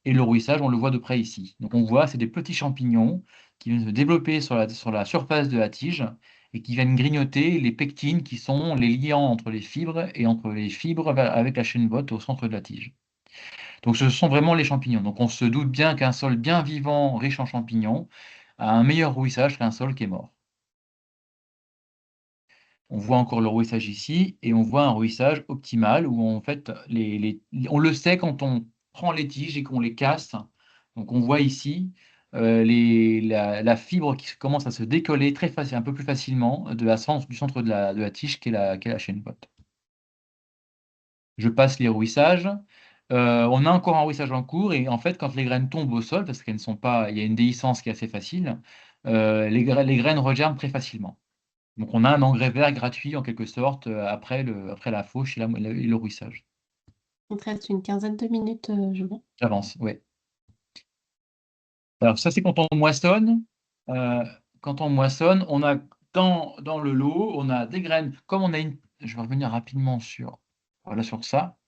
Et le rouissage, on le voit de près ici. Donc on voit, c'est des petits champignons qui viennent se développer sur la surface de la tige et qui viennent grignoter les pectines qui sont les liants entre les fibres et entre les fibres avec la chaîne botte au centre de la tige. Donc ce sont vraiment les champignons. Donc on se doute bien qu'un sol bien vivant, riche en champignons, a un meilleur rouissage qu'un sol qui est mort. On voit encore le rouissage ici et on voit un rouissage optimal où en fait on le sait quand on prend les tiges et qu'on les casse. Donc on voit ici la fibre qui commence à se décoller très facile, un peu plus facilement du centre de la tige qu'est la chaîne botte. Je passe les rouissages. On a encore un rouissage en cours et en fait, quand les graines tombent au sol, parce qu'elles ne sont pas, il y a une déhiscence qui est assez facile, les graines regerment très facilement. Donc, on a un engrais vert gratuit en quelque sorte après la fauche et le rouissage. Il te reste une quinzaine de minutes, Julien. J'avance, oui. Alors, ça, c'est quand on moissonne. Quand on moissonne, on a dans le lot, on a des graines. Comme on a je vais revenir rapidement voilà, sur ça.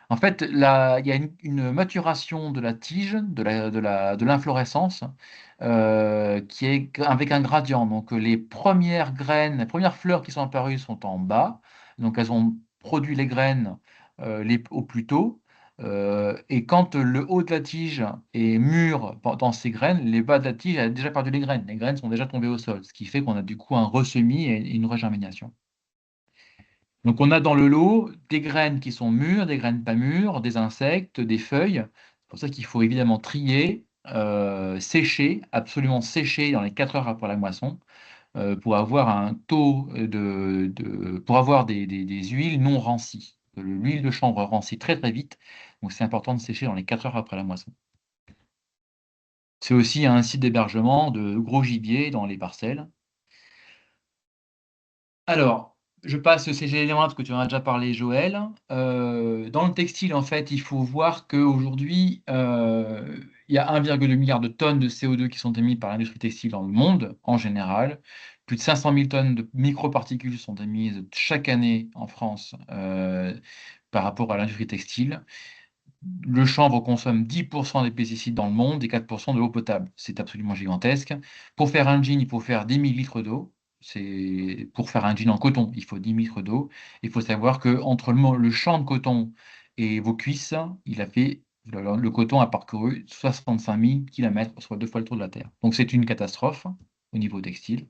En fait, là, il y a une maturation de la tige, de l'inflorescence, qui est avec un gradient. Donc, les premières graines, les premières fleurs qui sont apparues sont en bas. Donc, elles ont produit les graines au plus tôt. Et quand le haut de la tige est mûr dans ces graines, les bas de la tige a déjà perdu les graines. Les graines sont déjà tombées au sol, ce qui fait qu'on a du coup un ressemis et une regermination. Donc, on a dans le lot des graines qui sont mûres, des graines pas mûres, des insectes, des feuilles. C'est pour ça qu'il faut évidemment trier, sécher, absolument sécher dans les 4 heures après la moisson, pour avoir un taux pour avoir des huiles non rancies. L'huile de chanvre rancit très très vite, donc c'est important de sécher dans les 4 heures après la moisson. C'est aussi un site d'hébergement de gros gibier dans les parcelles. Alors, je passe ces éléments parce que tu en as déjà parlé, Joël. Dans le textile, en fait, il faut voir qu'aujourd'hui, il y a 1,2 milliard de tonnes de CO2 qui sont émises par l'industrie textile dans le monde en général. Plus de 500 000 tonnes de microparticules sont émises chaque année en France par rapport à l'industrie textile. Le chanvre consomme 10% des pesticides dans le monde et 4% de l'eau potable. C'est absolument gigantesque. Pour faire un jean, il faut faire 10 000 litres d'eau. Pour faire un jean en coton, il faut 10 000 litres d'eau. Il faut savoir que entre le champ de coton et vos cuisses, le coton a parcouru 65 000 km, soit 2 fois le tour de la Terre. Donc c'est une catastrophe au niveau textile.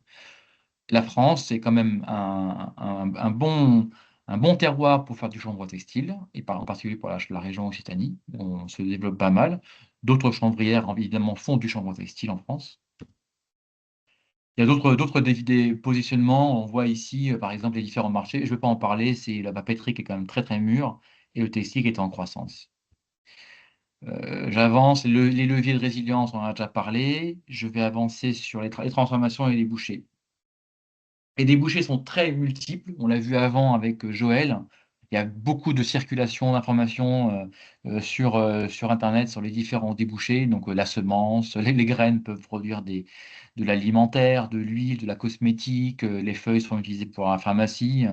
La France, c'est quand même un bon un bon terroir pour faire du chanvre textile, et en particulier pour la région Occitanie, où on se développe pas mal. D'autres chanvrières, évidemment, font du chanvre textile en France. Il y a d'autres des positionnements. On voit ici, par exemple, les différents marchés. Je ne vais pas en parler, c'est la papeterie qui est quand même très, très mûre et le textile qui est en croissance. J'avance. Les leviers de résilience, on en a déjà parlé. Je vais avancer sur les transformations et les bouchées. Les débouchés sont très multiples. On l'a vu avant avec Joël. Il y a beaucoup de circulation d'informations sur Internet, sur les différents débouchés. Donc, la semence, les graines peuvent produire de l'alimentaire, de l'huile, de la cosmétique. Les feuilles sont utilisées pour la pharmacie,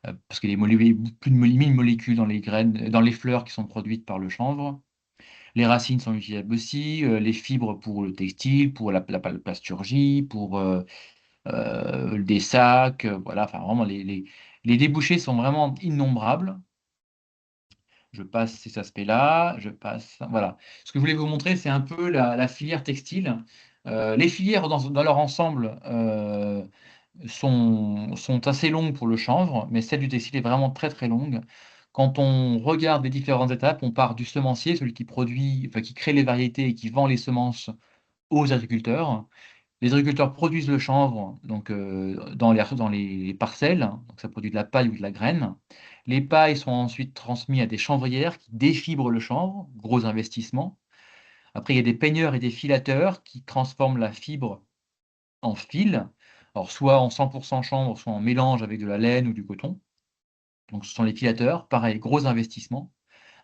parce qu'il y a plus de 1000 molécules dans les graines, dans les fleurs qui sont produites par le chanvre. Les racines sont utilisables aussi, les fibres pour le textile, pour la plasturgie, pour des sacs, voilà, enfin vraiment les débouchés sont vraiment innombrables. Je passe ces aspects-là, je passe, voilà. Ce que je voulais vous montrer, c'est un peu la filière textile. Les filières dans leur ensemble sont assez longues pour le chanvre, mais celle du textile est vraiment très très longue. Quand on regarde les différentes étapes, on part du semencier, celui qui produit, enfin, qui crée les variétés et qui vend les semences aux agriculteurs. Les agriculteurs produisent le chanvre donc, dans les parcelles, donc ça produit de la paille ou de la graine. Les pailles sont ensuite transmises à des chanvrières qui défibrent le chanvre, gros investissement. Après, il y a des peigneurs et des filateurs qui transforment la fibre en fil, alors soit en 100% chanvre, soit en mélange avec de la laine ou du coton. Donc ce sont les filateurs, pareil, gros investissement.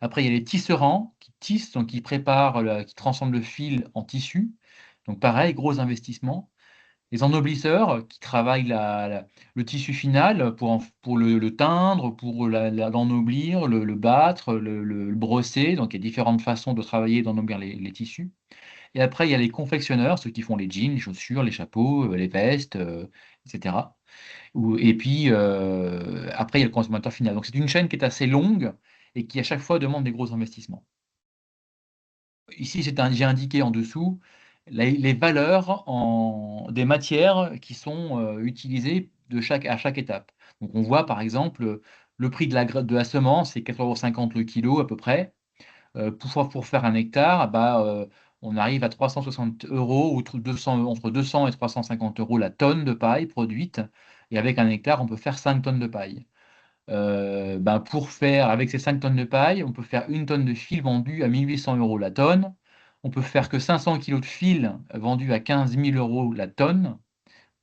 Après, il y a les tisserands qui tissent, donc qui préparent, qui transforment le fil en tissu. Donc pareil, gros investissement. Les ennoblisseurs qui travaillent le tissu final pour le teindre, pour l'ennoblir, le battre, le brosser. Donc, il y a différentes façons de travailler et d'ennoblir les tissus. Et après, il y a les confectionneurs, ceux qui font les jeans, les chaussures, les chapeaux, les vestes, etc. Et puis, après, il y a le consommateur final. Donc, c'est une chaîne qui est assez longue et qui, à chaque fois, demande des gros investissements. Ici, j'ai indiqué en dessous les valeurs des matières qui sont utilisées à chaque étape. Donc, on voit par exemple le prix de la semence, c'est 4,50 € le kilo à peu près. Pour faire un hectare, on arrive à 360 € ou entre 200 et 350 € la tonne de paille produite. Et avec un hectare, on peut faire 5 tonnes de paille. Avec ces 5 tonnes de paille, on peut faire 1 tonne de fil vendu à 1800 € la tonne. On peut faire que 500 kilos de fil vendu à 15 000 € la tonne.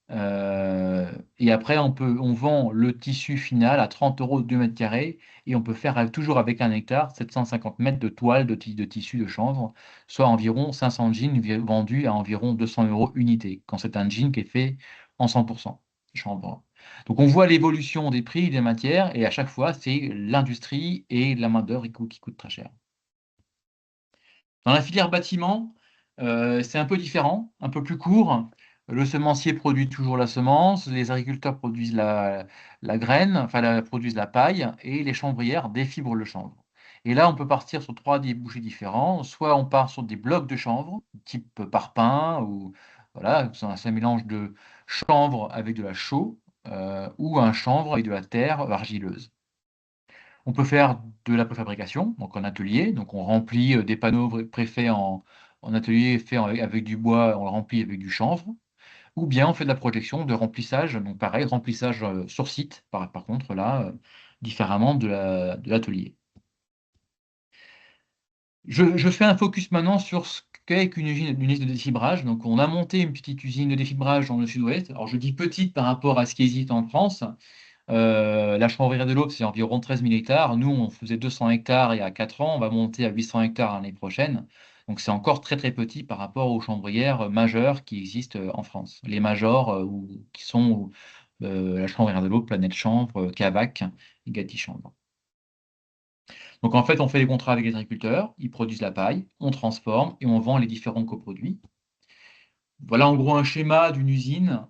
Et après, on vend le tissu final à 30 € 2 mètres carrés et on peut faire toujours avec un hectare 750 mètres de toile de tissu de chanvre, soit environ 500 jeans vendus à environ 200 € unité, quand c'est un jean qui est fait en 100% chanvre. Donc on voit l'évolution des prix des matières et à chaque fois, c'est l'industrie et la main-d'œuvre qui coûtent très cher. Dans la filière bâtiment, c'est un peu différent, un peu plus court. Le semencier produit toujours la semence, les agriculteurs produisent la graine, enfin produisent la paille, et les chanvrières défibrent le chanvre. Et là, on peut partir sur 3 débouchés différents. Soit on part sur des blocs de chanvre, type parpaing, ou voilà, c'est un mélange de chanvre avec de la chaux, ou un chanvre avec de la terre argileuse. On peut faire de la préfabrication, donc en atelier, donc on remplit des panneaux préfaits en atelier fait avec du bois, on le remplit avec du chanvre, ou bien on fait de la projection de remplissage, donc pareil, remplissage sur site, par contre là, différemment de l'atelier. Je fais un focus maintenant sur ce qu'est une usine de défibrage. Donc on a monté une petite usine de défibrage dans le sud-ouest. Alors je dis petite par rapport à ce qui existe en France. La chanvrerie de l'Aube, c'est environ 13 000 hectares. Nous, on faisait 200 hectares il y a 4 ans. On va monter à 800 hectares l'année prochaine. Donc, c'est encore très, très petit par rapport aux chanvrières majeures qui existent en France. Les majors qui sont la chanvrerie de l'Aube, Planète Chanvre, Cavac et Gatti Chanvre. Donc, en fait, on fait des contrats avec les agriculteurs. Ils produisent la paille, on transforme et on vend les différents coproduits. Voilà en gros un schéma d'une usine.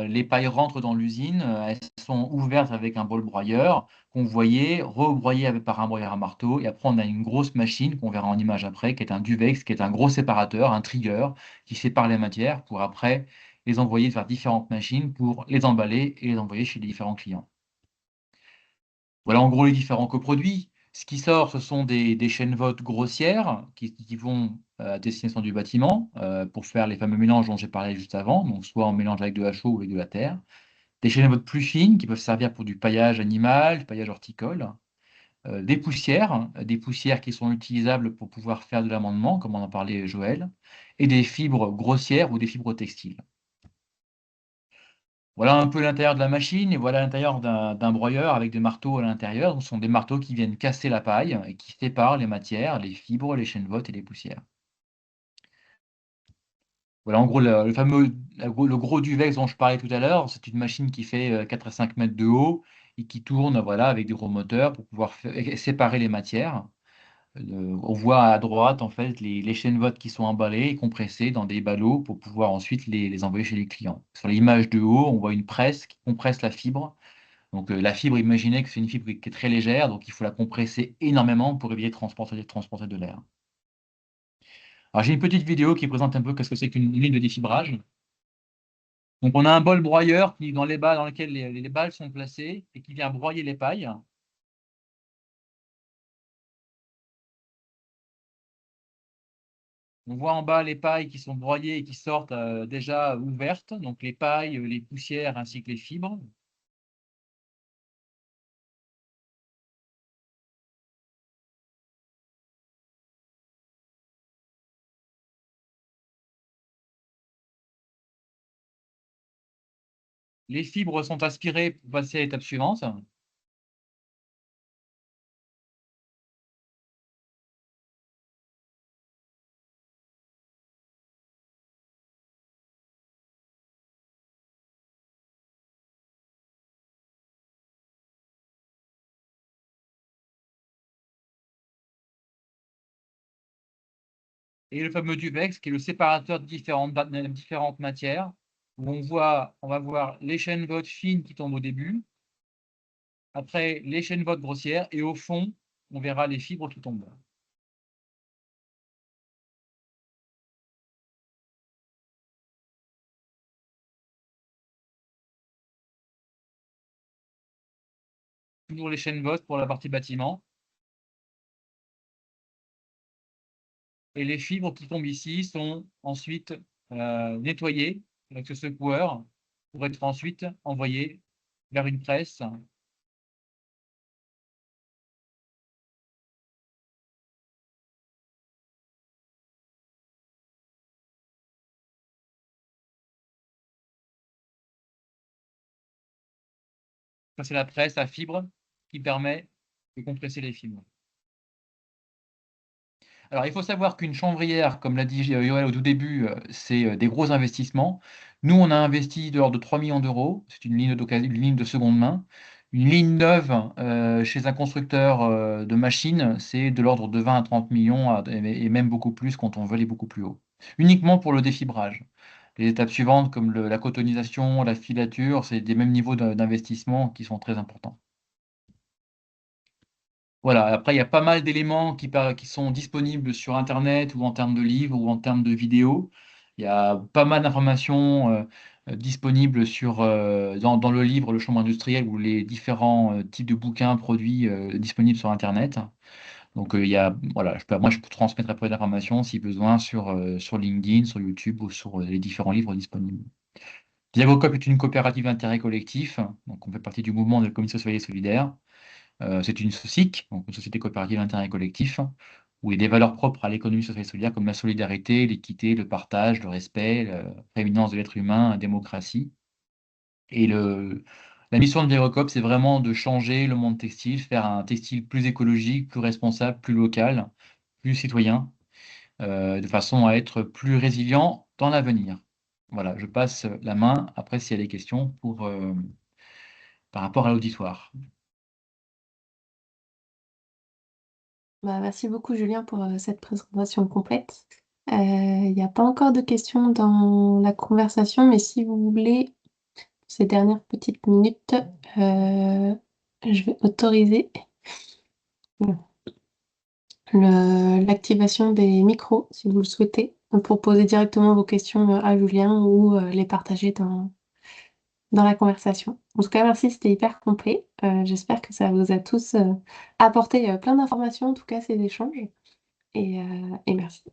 Les pailles rentrent dans l'usine, elles sont ouvertes avec un bol broyeur qu'on voyait, rebroyé par un broyeur à marteau. Et après, on a une grosse machine qu'on verra en image après, qui est un Duvex, qui est un gros séparateur, un trigger, qui sépare les matières pour après les envoyer vers différentes machines pour les emballer et les envoyer chez les différents clients. Voilà en gros les différents coproduits. Ce qui sort, ce sont des chaînes votes grossières qui vont à destination du bâtiment pour faire les fameux mélanges dont j'ai parlé juste avant, donc soit en mélange avec de la chaux ou avec de la terre. Des chaînes votes plus fines qui peuvent servir pour du paillage animal, du paillage horticole. Des poussières qui sont utilisables pour pouvoir faire de l'amendement, comme on en parlait Joël, et des fibres grossières ou des fibres textiles. Voilà un peu l'intérieur de la machine et voilà l'intérieur d'un broyeur avec des marteaux à l'intérieur. Ce sont des marteaux qui viennent casser la paille et qui séparent les matières, les fibres, les chaînes votes et les poussières. Voilà en gros le gros duvex dont je parlais tout à l'heure. C'est une machine qui fait 4 à 5 mètres de haut et qui tourne voilà, avec des gros moteurs pour pouvoir séparer les matières. On voit à droite en fait les chaînes votes qui sont emballées et compressées dans des ballots pour pouvoir ensuite les envoyer chez les clients. Sur l'image de haut, on voit une presse qui compresse la fibre. Donc la fibre, imaginez que c'est une fibre qui est très légère, donc il faut la compresser énormément pour éviter de transporter de l'air. Alors j'ai une petite vidéo qui présente un peu qu'est-ce que c'est qu'une ligne de défibrage. Donc on a un bol broyeur dans les balles dans lesquelles les balles sont placées et qui vient broyer les pailles. On voit en bas les pailles qui sont broyées et qui sortent déjà ouvertes, donc les pailles, les poussières ainsi que les fibres. Les fibres sont aspirées pour passer à l'étape suivante. Et le fameux duvex, qui est le séparateur de différentes matières, où on va voir les chaînes votes fines qui tombent au début, après les chaînes votes grossières, et au fond, on verra les fibres qui tombent. Toujours les chaînes votes pour la partie bâtiment. Et les fibres qui tombent ici sont ensuite nettoyées avec ce secoueur pour être ensuite envoyées vers une presse. Ça, c'est la presse à fibres qui permet de compresser les fibres. Alors, il faut savoir qu'une chanvrière, comme l'a dit Yoël au tout début, c'est des gros investissements. Nous, on a investi de l'ordre de 3 millions d'euros. C'est une ligne d'occasion, une ligne de seconde main. Une ligne neuve chez un constructeur de machines, c'est de l'ordre de 20 à 30 millions et même beaucoup plus quand on veut aller beaucoup plus haut. Uniquement pour le défibrage. Les étapes suivantes, comme la cotonisation, la filature, c'est des mêmes niveaux d'investissement qui sont très importants. Voilà, après, il y a pas mal d'éléments qui sont disponibles sur Internet ou en termes de livres ou en termes de vidéos. Il y a pas mal d'informations disponibles dans le livre Le Chambre industriel ou les différents types de bouquins produits disponibles sur Internet. Donc, voilà, moi, je peux transmettre après d'informations si besoin sur LinkedIn, sur YouTube ou sur les différents livres disponibles. Diagrocop est une coopérative d'intérêt collectif, donc on fait partie du mouvement de l'économie sociale et solidaire. C'est une SOSIC, donc une société coopérative d'intérêt collectif, où il y a des valeurs propres à l'économie sociale et solidaire comme la solidarité, l'équité, le partage, le respect, la prééminence de l'être humain, la démocratie. Et la mission de Virocop, c'est vraiment de changer le monde textile, faire un textile plus écologique, plus responsable, plus local, plus citoyen, de façon à être plus résilient dans l'avenir. Voilà, je passe la main après s'il y a des questions par rapport à l'auditoire. Bah, merci beaucoup, Julien, pour cette présentation complète. Il n'y a pas encore de questions dans la conversation, mais si vous voulez, ces dernières petites minutes, je vais autoriser l'activation des micros, si vous le souhaitez, pour poser directement vos questions à Julien ou les partager dans la conversation. En tout cas, merci, c'était hyper complet. J'espère que ça vous a tous apporté plein d'informations, en tout cas, ces échanges. Et merci.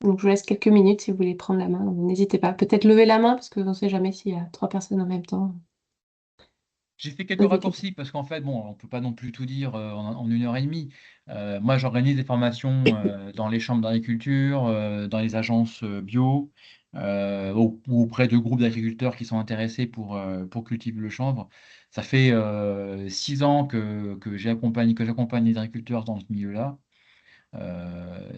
Donc, je vous laisse quelques minutes si vous voulez prendre la main. N'hésitez pas. Peut-être lever la main parce qu'on ne sait jamais s'il y a 3 personnes en même temps. J'ai fait quelques Posez raccourcis parce qu'en fait, bon, on ne peut pas non plus tout dire en 1 heure et demie. Moi, j'organise des formations dans les chambres d'agriculture, dans les agences bio, ou auprès de groupes d'agriculteurs qui sont intéressés pour cultiver le chanvre. Ça fait 6 ans que j'accompagne les agriculteurs dans ce milieu-là.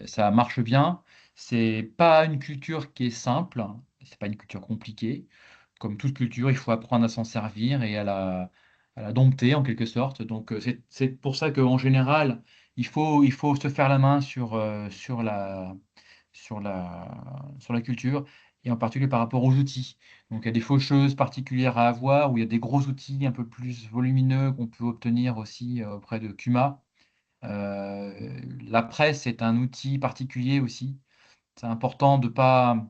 Ça marche bien. C'est pas une culture qui est simple, c'est pas une culture compliquée. Comme toute culture, il faut apprendre à s'en servir et à la dompter en quelque sorte. Donc c'est pour ça qu'en général, il faut se faire la main sur la culture et en particulier par rapport aux outils. Donc il y a des faucheuses particulières à avoir où il y a des gros outils un peu plus volumineux qu'on peut obtenir aussi auprès de Cuma. La presse est un outil particulier aussi. C'est important de pas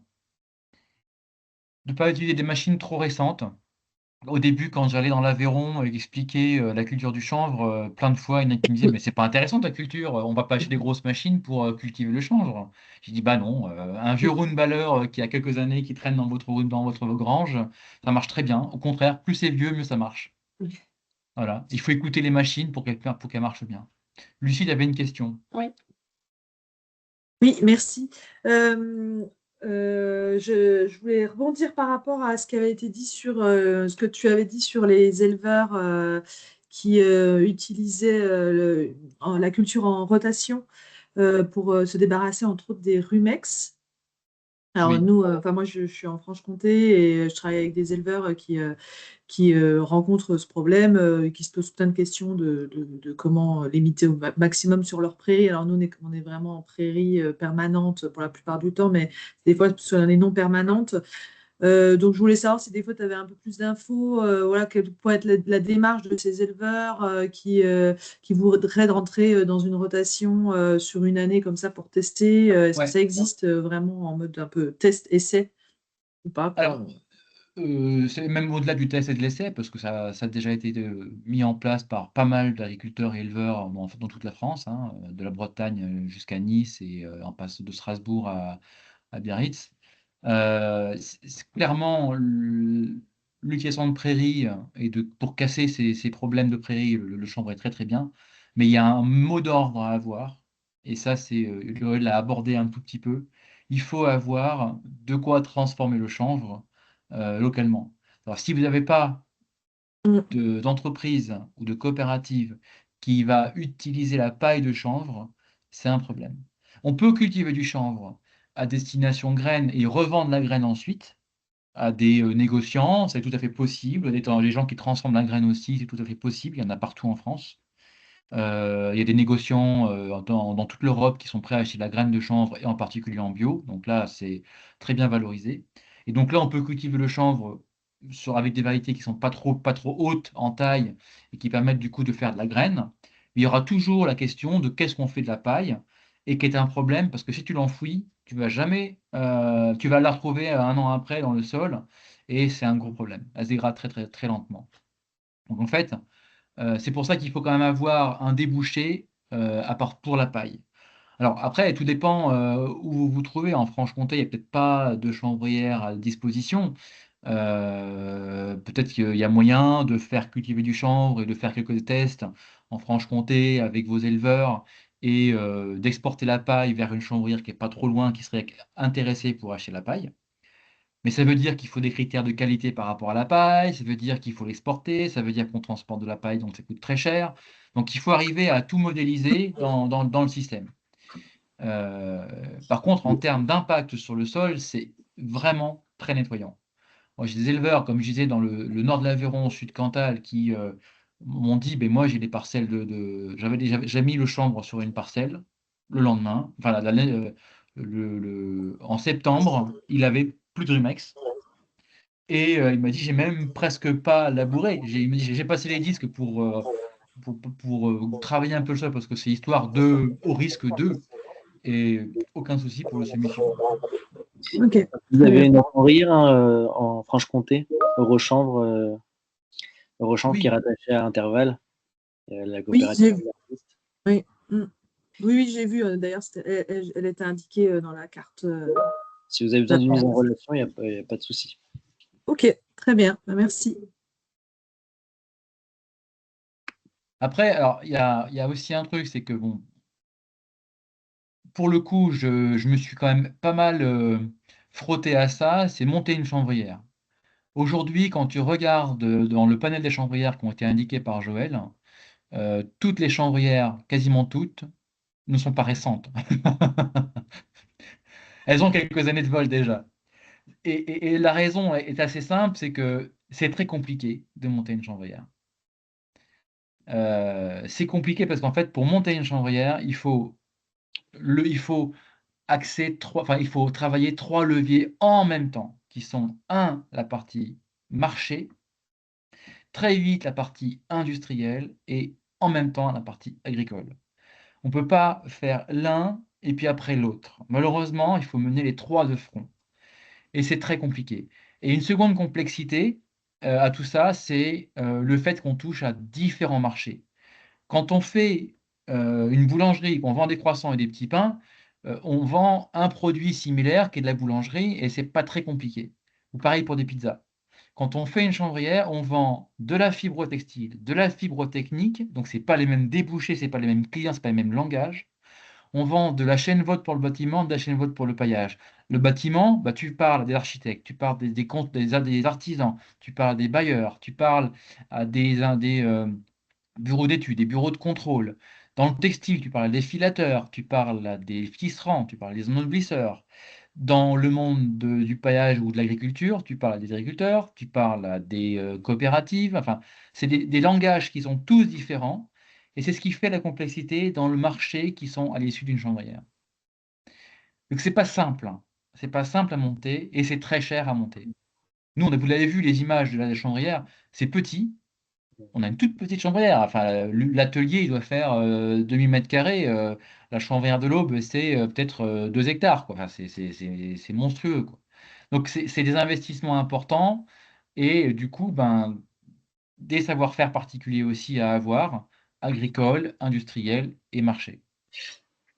utiliser des machines trop récentes. Au début, quand j'allais dans l'Aveyron expliquer la culture du chanvre, plein de fois, il y en a qui me disaient: «Mais c'est pas intéressant ta culture, on va pas acheter des grosses machines pour cultiver le chanvre.» J'ai dit: «Bah non, un vieux roundballer qui a quelques années, qui traîne dans votre grange, ça marche très bien. Au contraire, plus c'est vieux, mieux ça marche.» Voilà, il faut écouter les machines pour qu'elles marchent bien. Lucie, tu avais une question. Oui. Oui, merci. Je voulais rebondir par rapport à ce qui avait été dit sur ce que tu avais dit sur les éleveurs qui utilisaient la culture en rotation pour se débarrasser entre autres des rumex. Alors Oui. nous, moi je suis en Franche-Comté et je travaille avec des éleveurs qui rencontrent ce problème, qui se posent plein de questions de comment limiter au maximum sur leur prairie. Alors nous, on est vraiment en prairie permanente pour la plupart du temps, mais des fois sur les non permanentes. Donc je voulais savoir si des fois tu avais un peu plus d'infos, voilà, quelle pourrait être la démarche de ces éleveurs qui voudraient rentrer dans une rotation sur une année comme ça pour tester. Est-ce que Ouais. ça existe vraiment en mode un peu test-essai ou pas, quoi? Alors, c'est même au-delà du test et de l'essai, parce que ça a déjà été mis en place par pas mal d'agriculteurs et éleveurs dans toute la France, hein, de la Bretagne jusqu'à Nice et en passant de Strasbourg à Biarritz. Clairement, l'utilisation de prairies et pour casser ces problèmes de prairies, le chanvre est très très bien, mais il y a un mot d'ordre à avoir, et ça, Joël l'a abordé un tout petit peu. Il faut avoir de quoi transformer le chanvre localement. Alors, si vous n'avez pas d'entreprise ou de coopérative qui va utiliser la paille de chanvre, c'est un problème. On peut cultiver du chanvre à destination graine et revendre la graine ensuite à des négociants, c'est tout à fait possible. Les gens qui transforment la graine aussi, c'est tout à fait possible. Il y en a partout en France. Il y a des négociants dans toute l'Europe qui sont prêts à acheter de la graine de chanvre et en particulier en bio. Donc là, c'est très bien valorisé. Et donc là, on peut cultiver le chanvre avec des variétés qui ne sont pas trop hautes en taille et qui permettent du coup de faire de la graine. Mais il y aura toujours la question de qu'est-ce qu'on fait de la paille et qui est un problème parce que si tu l'enfouis, tu vas jamais, tu vas la retrouver 1 an après dans le sol et c'est un gros problème. Elle se dégrade très très très lentement. Donc en fait, c'est pour ça qu'il faut quand même avoir un débouché à part pour la paille. Alors après, tout dépend où vous vous trouvez. En Franche-Comté, il n'y a peut-être pas de chanvrière à disposition. Peut-être qu'il y a moyen de faire cultiver du chanvre et de faire quelques tests en Franche-Comté avec vos éleveurs et d'exporter la paille vers une chanvrière qui n'est pas trop loin, qui serait intéressée pour acheter la paille. Mais ça veut dire qu'il faut des critères de qualité par rapport à la paille, ça veut dire qu'il faut l'exporter, ça veut dire qu'on transporte de la paille, donc ça coûte très cher. Donc il faut arriver à tout modéliser dans le système. Par contre, en termes d'impact sur le sol, c'est vraiment très nettoyant. Moi, j'ai des éleveurs, comme je disais, dans le nord de l'Aveyron, au sud de Cantal, qui m'ont dit, ben, moi j'ai des parcelles j'avais mis le chanvre sur une parcelle le lendemain, enfin en septembre, il avait plus de rumex. Et il m'a dit: «J'ai même presque pas labouré.» Il m'a dit: «J'ai passé les disques pour travailler un peu le sol parce que c'est histoire de au risque de et aucun souci pour le semi-suivant.» Ok. Vous avez une rire en Franche-Comté, Eurochanvre Eurochange qui est rattaché à Interval, la Oui, coopérative j'ai vu. d'artistes. Oui, oui, j'ai vu. D'ailleurs, elle était indiquée dans la carte. Si vous avez besoin d'une mise en relation, il n'y a pas de souci. Ok, très bien. Merci. Après, alors, il y a aussi un truc, c'est que, bon, pour le coup, je me suis quand même pas mal frotté à ça, c'est monter une chambrière. Aujourd'hui, quand tu regardes dans le panel des chambrières qui ont été indiquées par Joël, toutes les chambrières, quasiment toutes, ne sont pas récentes. Elles ont quelques années de vol déjà. Et la raison est assez simple, c'est que c'est très compliqué de monter une chambrière. C'est compliqué parce qu'en fait, pour monter une chambrière, il faut il faut travailler 3 leviers en même temps, qui sont la partie marché, très vite la partie industrielle et en même temps la partie agricole. On ne peut pas faire l'un et puis après l'autre. Malheureusement, il faut mener les 3 de front et c'est très compliqué. Et une seconde complexité à tout ça, c'est le fait qu'on touche à différents marchés. Quand on fait une boulangerie, qu'on vend des croissants et des petits pains, on vend un produit similaire qui est de la boulangerie et c'est pas très compliqué. Ou pareil pour des pizzas. Quand on fait une chambrière, on vend de la fibre textile, de la fibre technique, donc c'est pas les mêmes débouchés, c'est pas les mêmes clients, c'est pas les mêmes langages. On vend de la chaîne vôtre pour le bâtiment, de la chaîne vôtre pour le paillage. Le bâtiment, bah, tu parles des architectes, tu parles des artisans, tu parles des bailleurs, tu parles à des bureaux d'études, des bureaux de contrôle. Dans le textile, tu parles des filateurs, tu parles à des tisserands, tu parles des ennoblisseurs. Dans le monde du paillage ou de l'agriculture, tu parles à des agriculteurs, tu parles à des coopératives. Enfin, c'est des langages qui sont tous différents. Et c'est ce qui fait la complexité dans le marché qui sont à l'issue d'une chambrière. Donc, c'est pas simple, hein. C'est pas simple à monter et c'est très cher à monter. Nous, vous l'avez vu, les images de la chambrière, c'est petit, on a une toute petite chambrière. Enfin, l'atelier, il doit faire demi-mètre carré. La chambrière de l'Aube, c'est peut-être 2 hectares, quoi. Enfin, c'est monstrueux, quoi. Donc, c'est des investissements importants et du coup, ben, des savoir-faire particuliers aussi à avoir, agricoles, industriels et marché.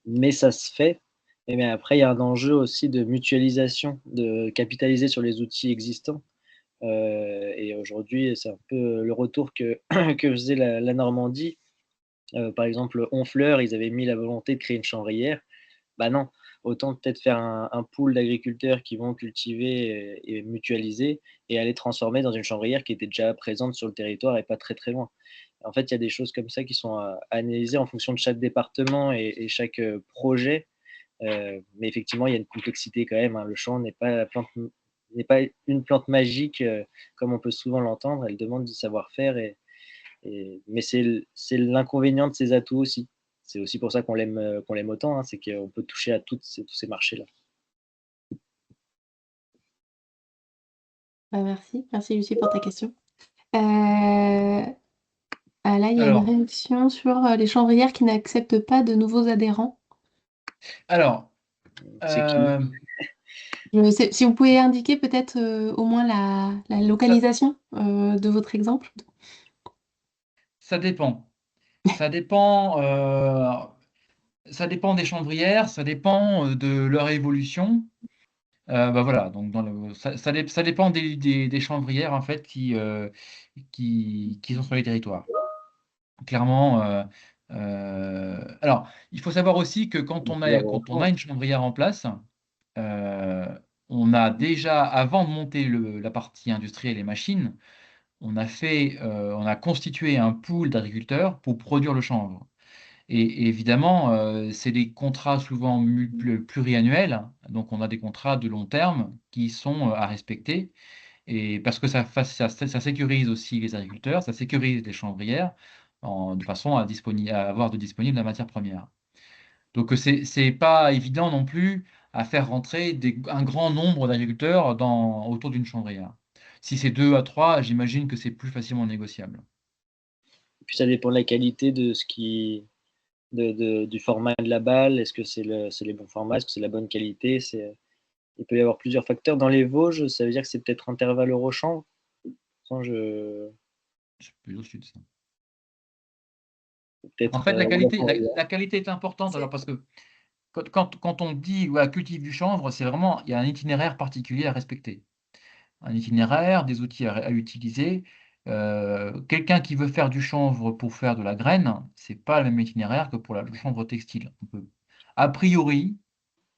Mais ça se fait. Et bien après, il y a un enjeu aussi de mutualisation, de capitaliser sur les outils existants. Et aujourd'hui, c'est un peu le retour que que faisait la Normandie. Par exemple, Honfleur, ils avaient mis la volonté de créer une chambrière. Bah non, autant peut-être faire un pool d'agriculteurs qui vont cultiver et mutualiser et aller transformer dans une chambrière qui était déjà présente sur le territoire et pas très, très loin. En fait, il y a des choses comme ça qui sont à analyser en fonction de chaque département et chaque, projet. Mais effectivement, il y a une complexité quand même, hein. Le champ n'est pas une plante magique, comme on peut souvent l'entendre. Elle demande du savoir-faire mais c'est l'inconvénient de ses atouts aussi. C'est aussi pour ça qu'on l'aime autant, hein, c'est qu'on peut toucher à tous ces marchés-là. Merci. Merci Lucie pour ta question. Là, il y a une Alors, réaction sur les chambrières qui n'acceptent pas de nouveaux adhérents. alors C'est qui? Si vous pouvez indiquer peut-être au moins la ça, localisation de votre exemple. ça dépend. Ça dépend, ça dépend des chambrières, ça dépend de leur évolution. Bah voilà, donc ça dépend des chambrières en fait qui sont sur les territoires. Clairement, alors il faut savoir aussi que quand on a une chambrière en place, euh, on a déjà, avant de monter la partie industrielle et machines, on a constitué un pool d'agriculteurs pour produire le chanvre. Et évidemment, c'est des contrats souvent pluriannuels, donc on a des contrats de long terme qui sont à respecter, et parce que ça sécurise aussi les agriculteurs, ça sécurise les chambrières, de façon à avoir de disponible la matière première. Donc c'est pas évident non plus à faire rentrer un grand nombre d'agriculteurs autour d'une chambrière. Si c'est 2 à 3, j'imagine que c'est plus facilement négociable. Puis ça dépend de la qualité de ce qui du format de la balle. Est-ce que c'est les bons formats? Est-ce que c'est la bonne qualité? Il peut y avoir plusieurs facteurs. Dans les Vosges, ça veut dire que c'est peut-être Interval Eurochanvre? Sans je C'est plus au sud, ça. Peut-être En fait, la relativement- qualité est importante, alors, parce que quand on dit ouais, cultive du chanvre, c'est vraiment, il y a un itinéraire particulier à respecter. Un itinéraire, des outils à utiliser. Quelqu'un qui veut faire du chanvre pour faire de la graine, c'est pas le même itinéraire que pour le chanvre textile. A priori,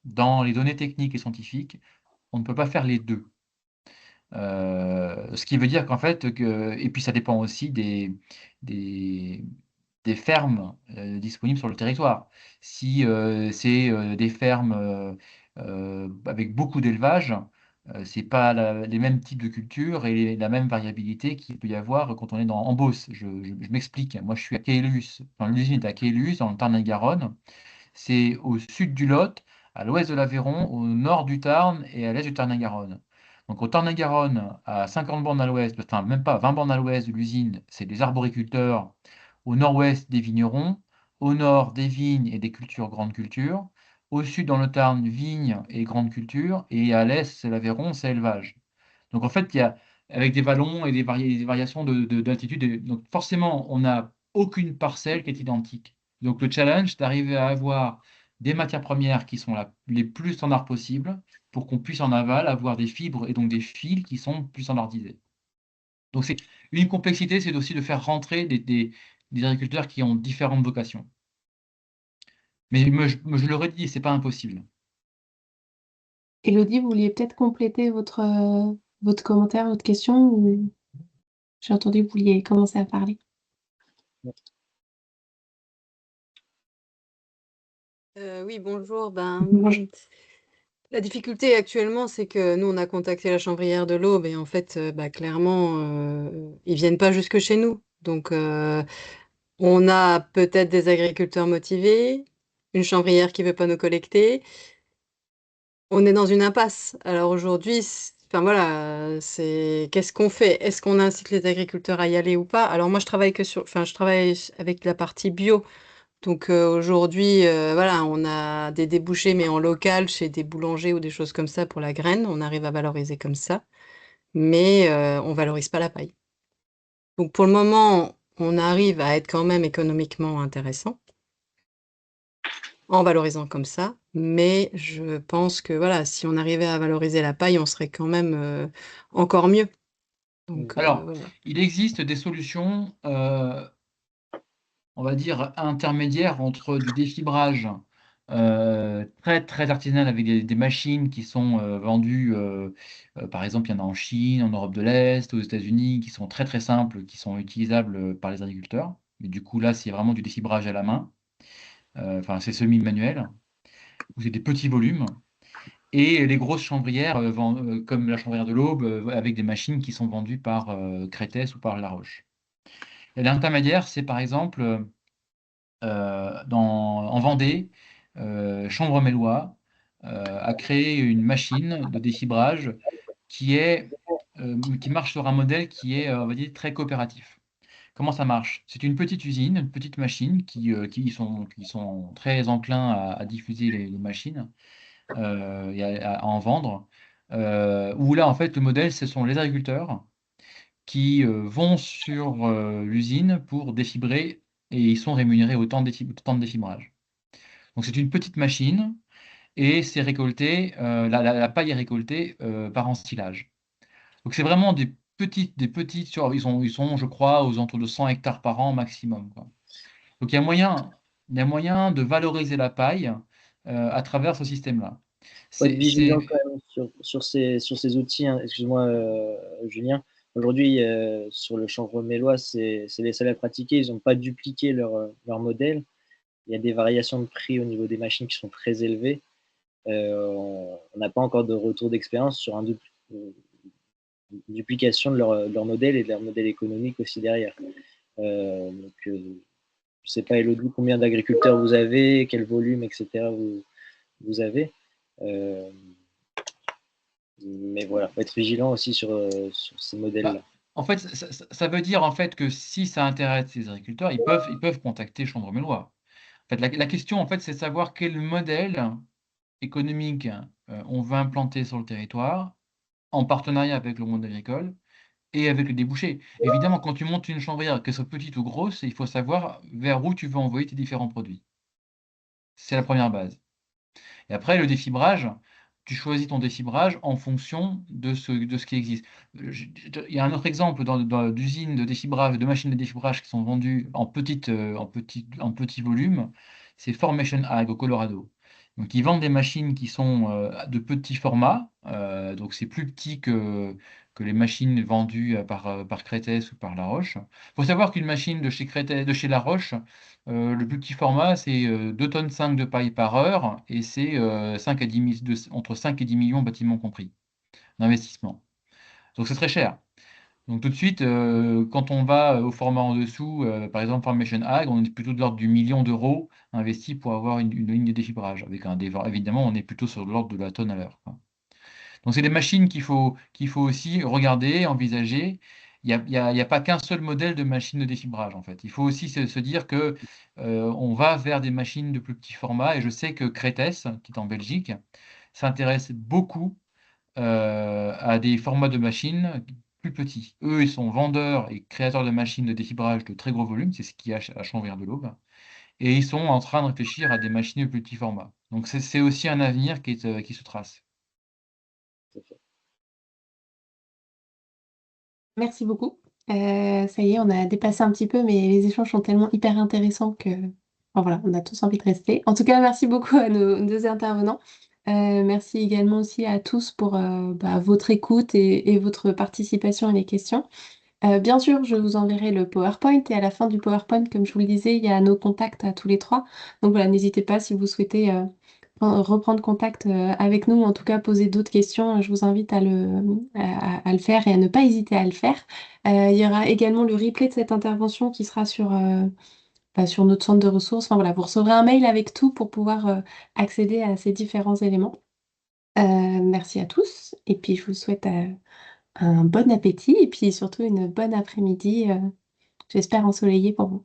dans les données techniques et scientifiques, on ne peut pas faire les deux. Ce qui veut dire qu'en fait, et puis ça dépend aussi des, des fermes disponibles sur le territoire. Si c'est des fermes avec beaucoup d'élevage, c'est pas les mêmes types de cultures et la même variabilité qu'il peut y avoir quand on est en Beauce. Je m'explique. Moi, je suis à Caylus. Enfin, l'usine est à Caylus, dans le Tarn-et-Garonne. C'est au sud du Lot, à l'ouest de l'Aveyron, au nord du Tarn et à l'est du Tarn-et-Garonne. Donc au Tarn-et-Garonne, à 50 bornes à l'ouest, enfin même pas 20 bornes à l'ouest de l'usine, c'est des arboriculteurs. Au nord-ouest, des vignerons. Au nord, des vignes et des cultures, grandes cultures. Au sud, dans le Tarn, vignes et grandes cultures. Et à l'est, c'est l'Aveyron, c'est élevage. Donc en fait, il y a avec des vallons et des variations d'altitude. Donc forcément, on n'a aucune parcelle qui est identique. Donc le challenge, c'est d'arriver à avoir des matières premières qui sont les plus standards possibles pour qu'on puisse en aval avoir des fibres et donc des fils qui sont plus standardisés. Donc c'est une complexité, c'est aussi de faire rentrer des agriculteurs qui ont différentes vocations. Mais je le redis, c'est pas impossible. Élodie, vous vouliez peut-être compléter votre commentaire, votre question, ou j'ai entendu que vous vouliez commencer à parler. Oui, bonjour. Ben, Bonjour. la difficulté actuellement, c'est que nous, on a contacté la chambrière de l'Aube et en fait, bah, clairement, ils viennent pas jusque chez nous. Donc, on a peut-être des agriculteurs motivés, une chambrière qui veut pas nous collecter. On est dans une impasse. Alors aujourd'hui, enfin voilà, c'est qu'est-ce qu'on fait? Est-ce qu'on incite les agriculteurs à y aller ou pas? Alors moi, je travaille avec la partie bio. Donc aujourd'hui, voilà, on a des débouchés, mais en local, chez des boulangers ou des choses comme ça pour la graine. On arrive à valoriser comme ça, mais on valorise pas la paille. Donc pour le moment, on arrive à être quand même économiquement intéressant en valorisant comme ça, mais je pense que voilà, si on arrivait à valoriser la paille, on serait quand même encore mieux. Donc Alors, voilà. il existe des solutions, on va dire, intermédiaires entre du défibrage très, très artisanal avec des machines qui sont vendues, par exemple, il y en a en Chine, en Europe de l'Est, aux États-Unis, qui sont très, très simples, qui sont utilisables par les agriculteurs. Mais du coup, là, c'est vraiment du défibrage à la main. Enfin, c'est semi-manuel, où c'est des petits volumes. Et les grosses chambrières, comme la chambrière de l'Aube, avec des machines qui sont vendues par Cretès ou par La Roche. Et l'intermédiaire, c'est par exemple en Vendée, Chambre-Mélois a créé une machine de défibrage qui marche sur un modèle qui est, on va dire, très coopératif. Comment ça marche? C'est une petite usine, une petite machine qui sont très enclins à diffuser les machines et à en vendre. Où là, en fait, le modèle, ce sont les agriculteurs qui vont sur l'usine pour défibrer et ils sont rémunérés au temps de défibrage. Donc c'est une petite machine et c'est récolté, la paille est récoltée par ensilage. Donc c'est vraiment des petites, ils sont, je crois, aux alentours de 100 hectares par an maximum, quoi. Donc il y a moyen de valoriser la paille à travers ce système-là. Faut être vigilant quand même sur ces outils, hein. Excuse-moi, Julien. Aujourd'hui, sur le chanvre mélois, c'est les seuls à pratiquer. Ils n'ont pas dupliqué leur modèle. Il y a des variations de prix au niveau des machines qui sont très élevées. On n'a pas encore de retour d'expérience sur une duplication de leur modèle et de leur modèle économique aussi derrière. Donc, je ne sais pas, Elodie, combien d'agriculteurs vous avez, quel volume, etc. vous avez. Mais voilà, faut être vigilant aussi sur ces modèles-là. En fait, ça veut dire en fait que si ça intéresse les agriculteurs, ils peuvent contacter Chambre-Mélois. En fait, la question, en fait, c'est de savoir quel modèle économique on veut implanter sur le territoire, en partenariat avec le monde agricole, et avec le débouché. Évidemment, quand tu montes une chambrière, qu'elle soit petite ou grosse, il faut savoir vers où tu veux envoyer tes différents produits. C'est la première base. Et après, le défibrage, tu choisis ton défibrage en fonction de ce qui existe. Il y a un autre exemple d'usines de défibrage, de machines de défibrage qui sont vendues en petit volume, c'est Formation Ag au Colorado. Donc, ils vendent des machines qui sont de petit format, donc c'est plus petit que les machines vendues par Cretès ou par La Roche. Il faut savoir qu'une machine de chez La Roche, le plus petit format, c'est 2,5 tonnes de paille par heure et c'est 5 à 10 entre 5 et 10 millions, bâtiments compris, d'investissement. Donc c'est très cher. Donc tout de suite, quand on va au format en dessous, par exemple Formation Ag, on est plutôt de l'ordre du million d'euros investis pour avoir une ligne de défibrage. Évidemment, on est plutôt sur l'ordre de la tonne à l'heure, quoi. Donc c'est des machines qu'il faut aussi regarder, envisager. Il n'y a pas qu'un seul modèle de machine de défibrage, en fait. Il faut aussi se dire que on va vers des machines de plus petit format. Et je sais que Cretès, qui est en Belgique, s'intéresse beaucoup à des formats de machines plus petits. Eux, ils sont vendeurs et créateurs de machines de défibrage de très gros volume. C'est ce qu'il y a à Chambrières-de-l'Aube. Et ils sont en train de réfléchir à des machines de plus petit format. Donc c'est aussi un avenir qui se trace. Merci beaucoup. Ça y est, on a dépassé un petit peu, mais les échanges sont tellement hyper intéressants que enfin, voilà, on a tous envie de rester. En tout cas, merci beaucoup à nos deux intervenants. Merci également aussi à tous pour votre écoute et votre participation et les questions. Bien sûr, je vous enverrai le PowerPoint et à la fin du PowerPoint, comme je vous le disais, il y a nos contacts à tous les trois. Donc voilà, n'hésitez pas si vous souhaitez reprendre contact avec nous, ou en tout cas poser d'autres questions. Je vous invite à le faire et à ne pas hésiter à le faire. Il y aura également le replay de cette intervention qui sera sur notre centre de ressources. Enfin voilà, vous recevrez un mail avec tout pour pouvoir accéder à ces différents éléments. Merci à tous et puis je vous souhaite un bon appétit et puis surtout une bonne après-midi, j'espère ensoleillée pour vous.